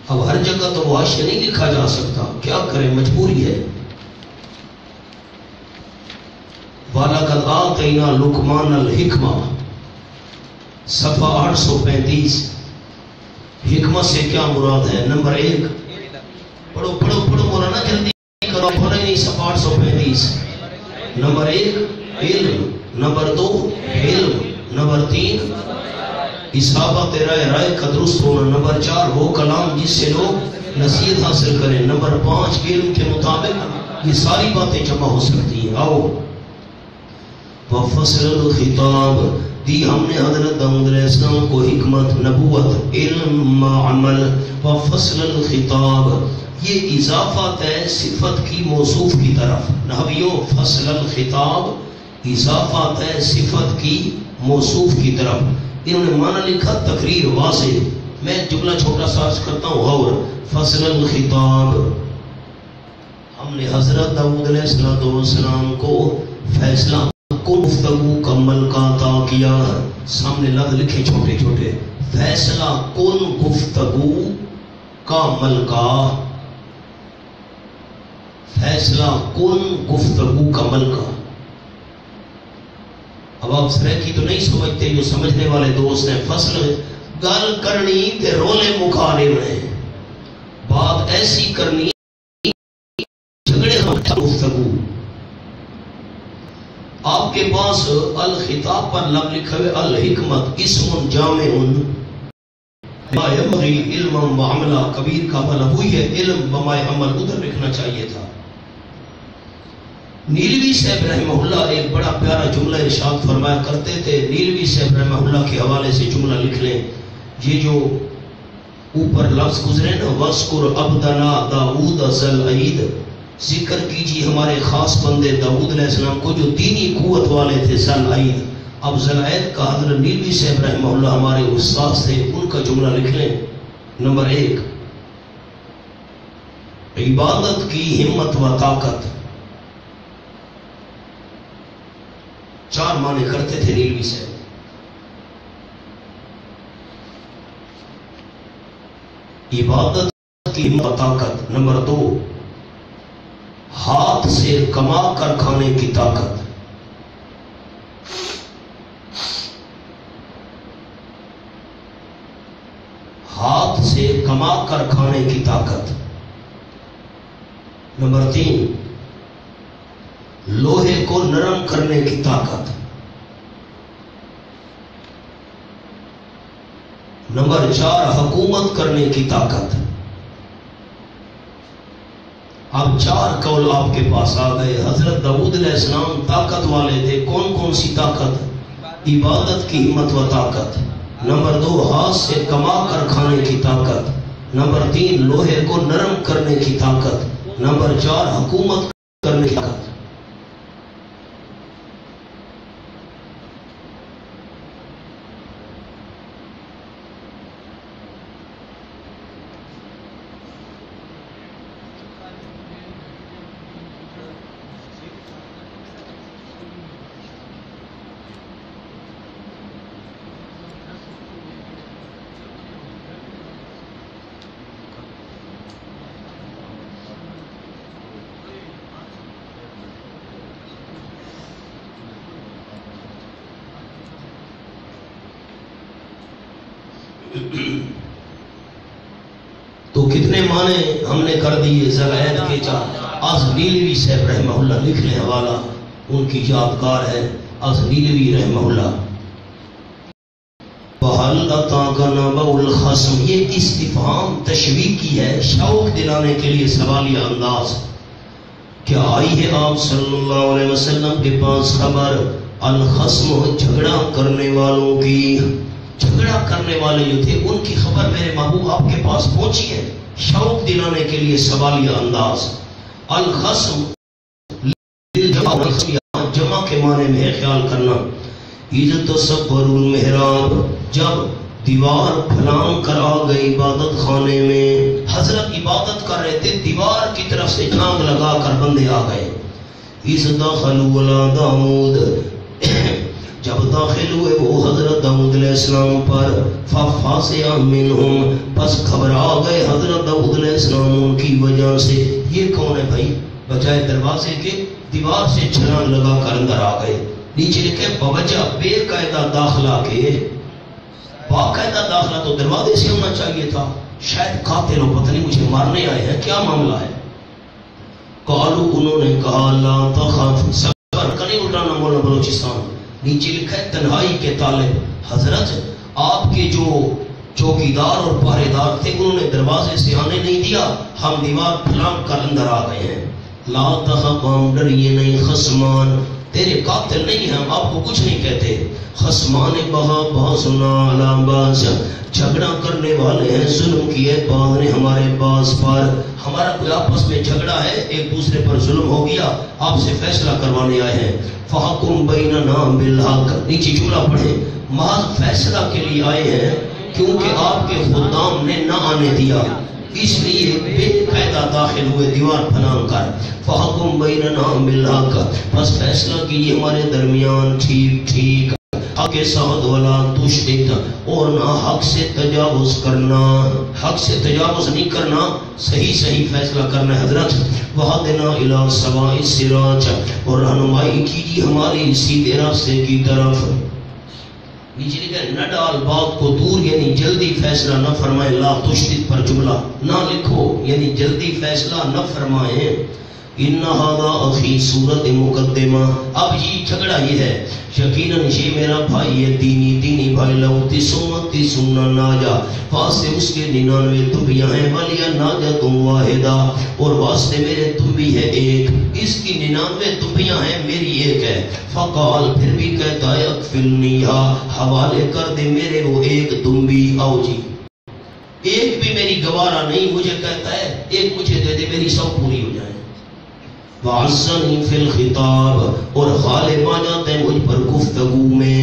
اب ہر جگہ تو وہ حاشیہ نہیں لکھا جا سکتا، کیا کریں مجبوری ہے. وَلَقَدْ آتَيْنَا لُقْمَانَ الْحِکْمَةَ، صفحہ 835. حکمت سے کیا مراد ہے؟ نمبر 1 پڑھو پڑھو پڑھو مولانا، جلدی کرو، پڑھو نہیں. صفحہ 835. نمبر 1 علم، نمبر 2 علم، نمبر 3 اصابت رائے کا درست ہونا، نمبر 4 وہ کلام جس سے لوگ نصیحت حاصل کریں، نمبر 5 علم کے مطابق یہ ساری باتیں جمع ہو سکتی ہیں. آؤ. وفصل الخطاب، دی ہم نے حضرت داؤد علیہ السلام کو حکمت، نبوت، علم، عمل. وفصل الخطاب، یہ اضافت ہے صفت کی موصوف کی طرف. نحویوں فصل الخطاب اضافت ہے صفت کی موصوف کی طرف. انہوں نے معنی لکھا تقریر واضح. میں جملہ چھوٹا سا عرض کرتا ہوں غور. فصل الخطاب، ہم نے حضرت داؤد علیہ السلام کو فیصلہ کو گفتگو کا ملکہ عطا کیا. سامنے لفظ لکھے چھوٹے چھوٹے. فیصلہ کن گفتگو کا ملکہ، فیصلہ کن گفتگو کا ملکہ. اب آپ سریکی تو نہیں سمجھتے، جو سمجھنے والے دوست ہیں. فصل گل کرنی تے رولے مکھانے میں، بات ایسی کرنی جھگڑے گفتگو. آپ کے پاس الخطاب پر لب لکھا ہوئے الحکمت اسم جامع لا ينبغي علم و عملہ کبیر کا مطلب ہوئی ہے علم بمائے عمل، ادھر لکھنا چاہیے تھا۔ نیلوی صاحب رحمہ اللہ ایک بڑا پیارا جملہ ارشاد فرمایا کرتے تھے، نیلوی صاحب رحمہ اللہ کے حوالے سے جملہ لکھ لیں، یہ جو اوپر لفظ گزرے نا وَذْكُرْ عَبْدَنَا داؤد ذَا الْعِیدِ، ذکر کیجیے ہمارے خاص بندے داؤد علیہ السلام کو جو دینی قوت والے تھے، ذا العید۔ اب ذا العید کا حضرت نیلوی صاحب رحمہ اللہ ہمارے استاد تھے، ان کا جملہ لکھ لیں۔ نمبر 1، عبادت کی ہمت و طاقت، 4 معنی کرتے تھے نیلوی صاحب۔ عبادت کی ہمت و طاقت۔ نمبر 2، ہاتھ سے کما کر کھانے کی طاقت۔ ہاتھ سے کما کر کھانے کی طاقت۔ نمبر 3، لوہے کو نرم کرنے کی طاقت۔ نمبر 4، حکومت کرنے کی طاقت۔ اب 4 قول آپ کے پاس آ گئے۔ حضرت داؤد علیہ السلام طاقت والے تھے، کون کون سی طاقت؟ عبادت کی ہمت و طاقت۔ نمبر 2، ہاتھ سے کما کر کھانے کی طاقت۔ نمبر 3، لوہے کو نرم کرنے کی طاقت۔ نمبر 4، حکومت کرنے کی طاقت۔ تو کتنے معنی ہم نے کر دیے ذا العید کے 4۔ از نیلوی صاحب رحمہ اللہ لکھ لیں، حوالہ ان کی یادگار ہے، از نیلوی رحمہ اللہ۔ وَهَلْ أَتَاكَ نَبَأُ الْخَصْمِ، یہ استفہام تشویقی ہے، شوق دلانے کے لیے سوالیہ انداز۔ کیا آئی ہے آپ صلی اللہ علیہ وسلم کے پاس خبر الخصم، جھگڑا کرنے والوں کی؟ جھگڑا کرنے والے جو تھے ان کی خبر میرے محبوب آپ کے پاس پہنچی ہے، شوق دلانے کے لیے سوالیہ انداز۔ الخصم جمع کے معنی میں خیال کرنا۔ اذ تصوروا المحراب، جب دیوار پھلانگ کر آ گئی عبادت خانے میں، حضرت عبادت کر رہے تھے، دیوار کی طرف سے جھانگ لگا کر بندے آ گئے۔ اذ دخلوا علی داؤد، جب داخل ہوئے وہ حضرت داؤد علیہ السلام پر، فَفَزِعَ مِنْهُمْ، پس گھبرا گئے حضرت داؤد علیہ السلام ان کی وجہ سے۔ یہ کون ہے بھائی؟ بجائے دروازے کے دیوار سے چھلانگ لگا کر اندر آ گئے۔ نیچے لکھے بوجہ بے قاعدہ داخلہ کے، باقاعدہ داخلہ تو دروازے سے ہونا چاہیے تھا، شاید قاتل ہو، پتہ نہیں مجھے مارنے آئے ہیں، کیا معاملہ ہے؟ قالوا، انہوں نے کہا، لا تخف، صبر کا نہیں اٹھانا مولانا بلوچستان۔ نیچے لکھا ہے تنہائی کے طالب، حضرت آپ کے جو چوکیدار اور پہرے دار تھے انہوں نے دروازے سے آنے نہیں دیا، ہم دیوار پھلانگ کر اندر آ گئے ہیں۔ لا تخف، ہم ڈریے نہیں، خصمان، تیرے قاتل نہیں ہیں، ہم آپ کو کچھ نہیں کہتے۔ خصمان بہا باسنا علی باس، جھگڑا کرنے والے ہیں، ظلم کیے بعض نے ہمارے باس پر، ہمارا کوئی آپس میں جھگڑا ہے، ایک دوسرے پر ظلم ہو گیا، آپ سے فیصلہ کروانے آئے ہیں۔ فَحَكُمْ بَيْنَنَا بِالْحَقِّ، نیچے جملہ پڑھیں، محض فیصلہ کے لیے آئے ہیں، کیونکہ آپ کے خدام نے نہ آنے دیا، اس لیے بے قاعدہ داخل ہوئے دیوار پھلانگ کر۔ فَحَكُمْ بَيْنَنَا بِالْحَقِّ، بس فیصلہ کیجیے ہمارے درمیان ٹھیک ٹھیک، حق کے ساتھ، ولا تشدد، اور نہ حق سے تجاوز کرنا، حق سے تجاوز نہیں کرنا، صحیح صحیح فیصلہ کرنا ہے حضرت۔ وَهَدِنَا إِلَىٰ سَوَاءِ الصِّرَاطِ، اور رہنمائی کیجیے ہماری سیدھے راستے کی طرف۔ نیچے لکھا ہے نہ ڈال بات کو دور، یعنی جلدی فیصلہ نہ فرمائے، لا تشدد پر جملہ نہ لکھو، یعنی جلدی فیصلہ نہ فرمائیں۔ ان ھذا اخی سورت مقدمہ. اب یہ جھگڑا یہ ہے یقیناً یہ میرا بھائی ہے دینی بھائی. لو تسمتی سننا ناجا واسطے اس کے 99 دمبیاں ہیں ولی ناجا تم واحدہ اور واسطے میرے دمبی ہے ایک. اس کی 99 دمبیاں ہیں میری ایک ہے. فقال پھر بھی کہتا ہے اکفلنیہا حوالے کر دے میرے وہ ایک دمبی. آؤ جی ایک بھی میری گوارا نہیں. مجھے کہتا ہے ایک مجھے دے دے میری 100 پوری ہو جائے. وعزنی فی الخطاب اور غالب آ جاتے ہیں مجھ پر گفتگو میں.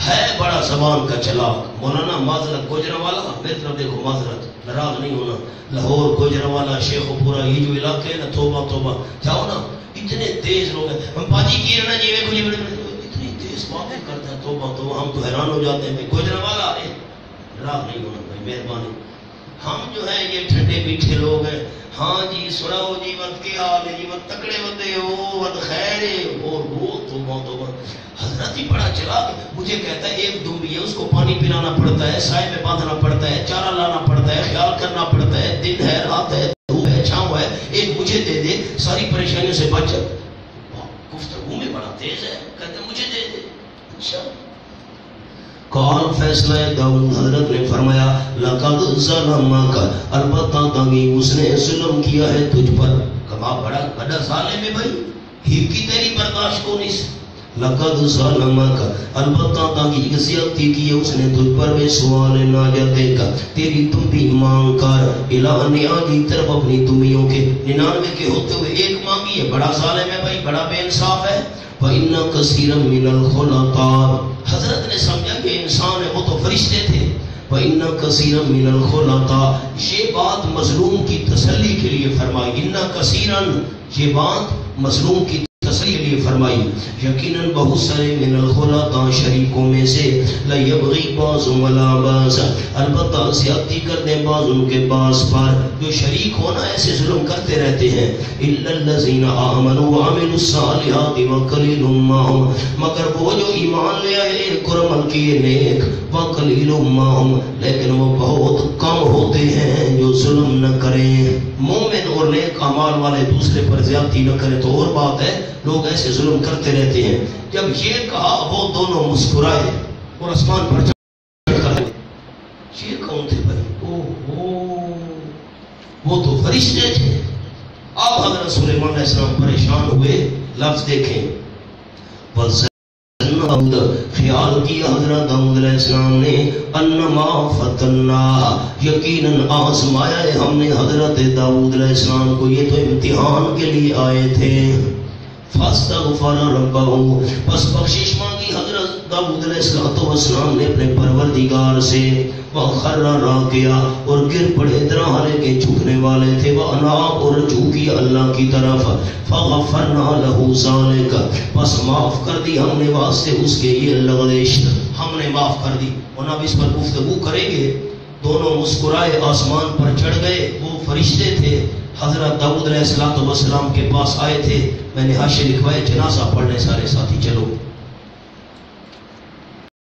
ہے بڑا زبان کا چلاک. مولانا معذرت گوجرانوالا میری طرف دیکھو معذرت ناراض نہیں ہونا. لاہور گوجرانوالا شیخ و پورا یہ جو علاقے نا توبہ توبہ جاؤ نا اتنے تیز لوگ ہیں. ہم باجی کی رہنا جی ویکھو جی اتنی تیز باتیں کرتا ہے توبہ توبہ. ہم تو حیران ہو جاتے ہیں. گوجرانوالا ناراض نہیں ہونا بھائی مہربانی. ہم جو ہے یہ ٹھنڈے میٹھے لوگ ہیں. ہاں جی سناؤ جی وقت کے حال ہے جی وقت تکڑے بندے ہو وقت خیر ہے اور وہ تو حضرت ہی بڑا چلاک. مجھے کہتا ہے ایک دمبی ہے اس کو پانی پلانا پڑتا ہے سائے میں باندھنا پڑتا ہے چارہ لانا پڑتا ہے خیال کرنا پڑتا ہے دن ہے رات ہے دھوپ ہے چھاؤں ہے. ایک مجھے دے دے ساری پریشانیوں سے بچ. گفتگو میں بڑا تیز ہے. کہتے مجھے دے دے. اچھا کال فیصلہ داؤد حضرت نے فرمایا لقد ظلمک البتہ تنگی اس نے ظلم کیا ہے تجھ پر. کما بڑا ظالم ہے بھائی ہی کی تیری برداشت کو نہیں. لقد ظلمک البتہ تنگی زیادتی کی ہے اس نے تجھ پر بے سوال ناجتے کا تیری تمبی مانگ کر الہ نیاجی طرف اپنی تمبیوں کے 99 کے ہوتے ہوئے ایک مانگی ہے. بڑا ظالم ہے بھائی بڑا بے انصاف ہے. وَإِنَّ كَثِيرًا مِنَ الْخُلَطَاءِ حضرت نے سمجھا کہ انسان ہے وہ تو فرشتے تھے. وَإِنَّ كَثِيرًا مِنَ الْخُلَطَاءِ یہ بات مظلوم کی تسلی کے لیے فرمائی. اِنَّ كَثِيرًا یہ بات مظلوم کی تسلی کے لیے فرمائی. یقیناً بہت سارے من الخلطاء شریکوں میں سے لَيَبْغِي بَعْضُهُمْ عَلَىٰ بَعْضٍ البتہ زیادتی کر دیں بعض ان کے بعض پر. جو شریک ہونا ایسے ظلم کرتے رہتے ہیں. إِلَّا الَّذِينَ آمَنُوا وَعَمِلُوا الصَّالِحَاتِ وَقَلِيلٌ مَّا هُمْ مگر وہ جو ایمان لے آئے ایک اور عمل کیے نیک وَقَلِيلٌ مَّا هُمْ لیکن وہ بہت کم ہوتے ہیں جو ظلم نہ کریں. مومن اور نیک اعمال والے دوسرے پر زیادتی نہ کریں تو اور بات ہے. لوگ ایسے ظلم کرتے رہتے ہیں. جب یہ کہا وہ دونوں مسکرائے اور آسمان پر چڑھ کر یہ کون تھے بھائی؟ وہ تو فرشتے تھے. اب حضرت سلیمان علیہ السلام پریشان ہوئے. لفظ دیکھیں خیال کیا حضرت داؤد علیہ السلام نے انما فتنا یقیناً آزمایا ہے ہم نے حضرت داؤد علیہ السلام کو. یہ تو امتحان کے لیے آئے تھے. فاستغفر ربہ پس بخشش مانگی حضرت داؤد علیہ السلام نے اپنے پروردگار سے. وخر راکعا اور گر پڑے درہلے کے جھکنے والے تھے. واناب اور رجوع کیا اللہ کی طرف. فغفرنا له ذلك پس معاف کر دی ہم نے واسطے اس کے یہ لغزش ہم نے معاف کر دی. اور اب اس پر گفتگو کریں گے. دونوں مسکرائے آسمان پر چڑھ گئے. وہ فرشتے تھے حضرت داؤد علیہ السلام کے پاس آئے تھے. میں نے حاشیے لکھوائے جنازہ پڑھنے سارے ساتھی چلو.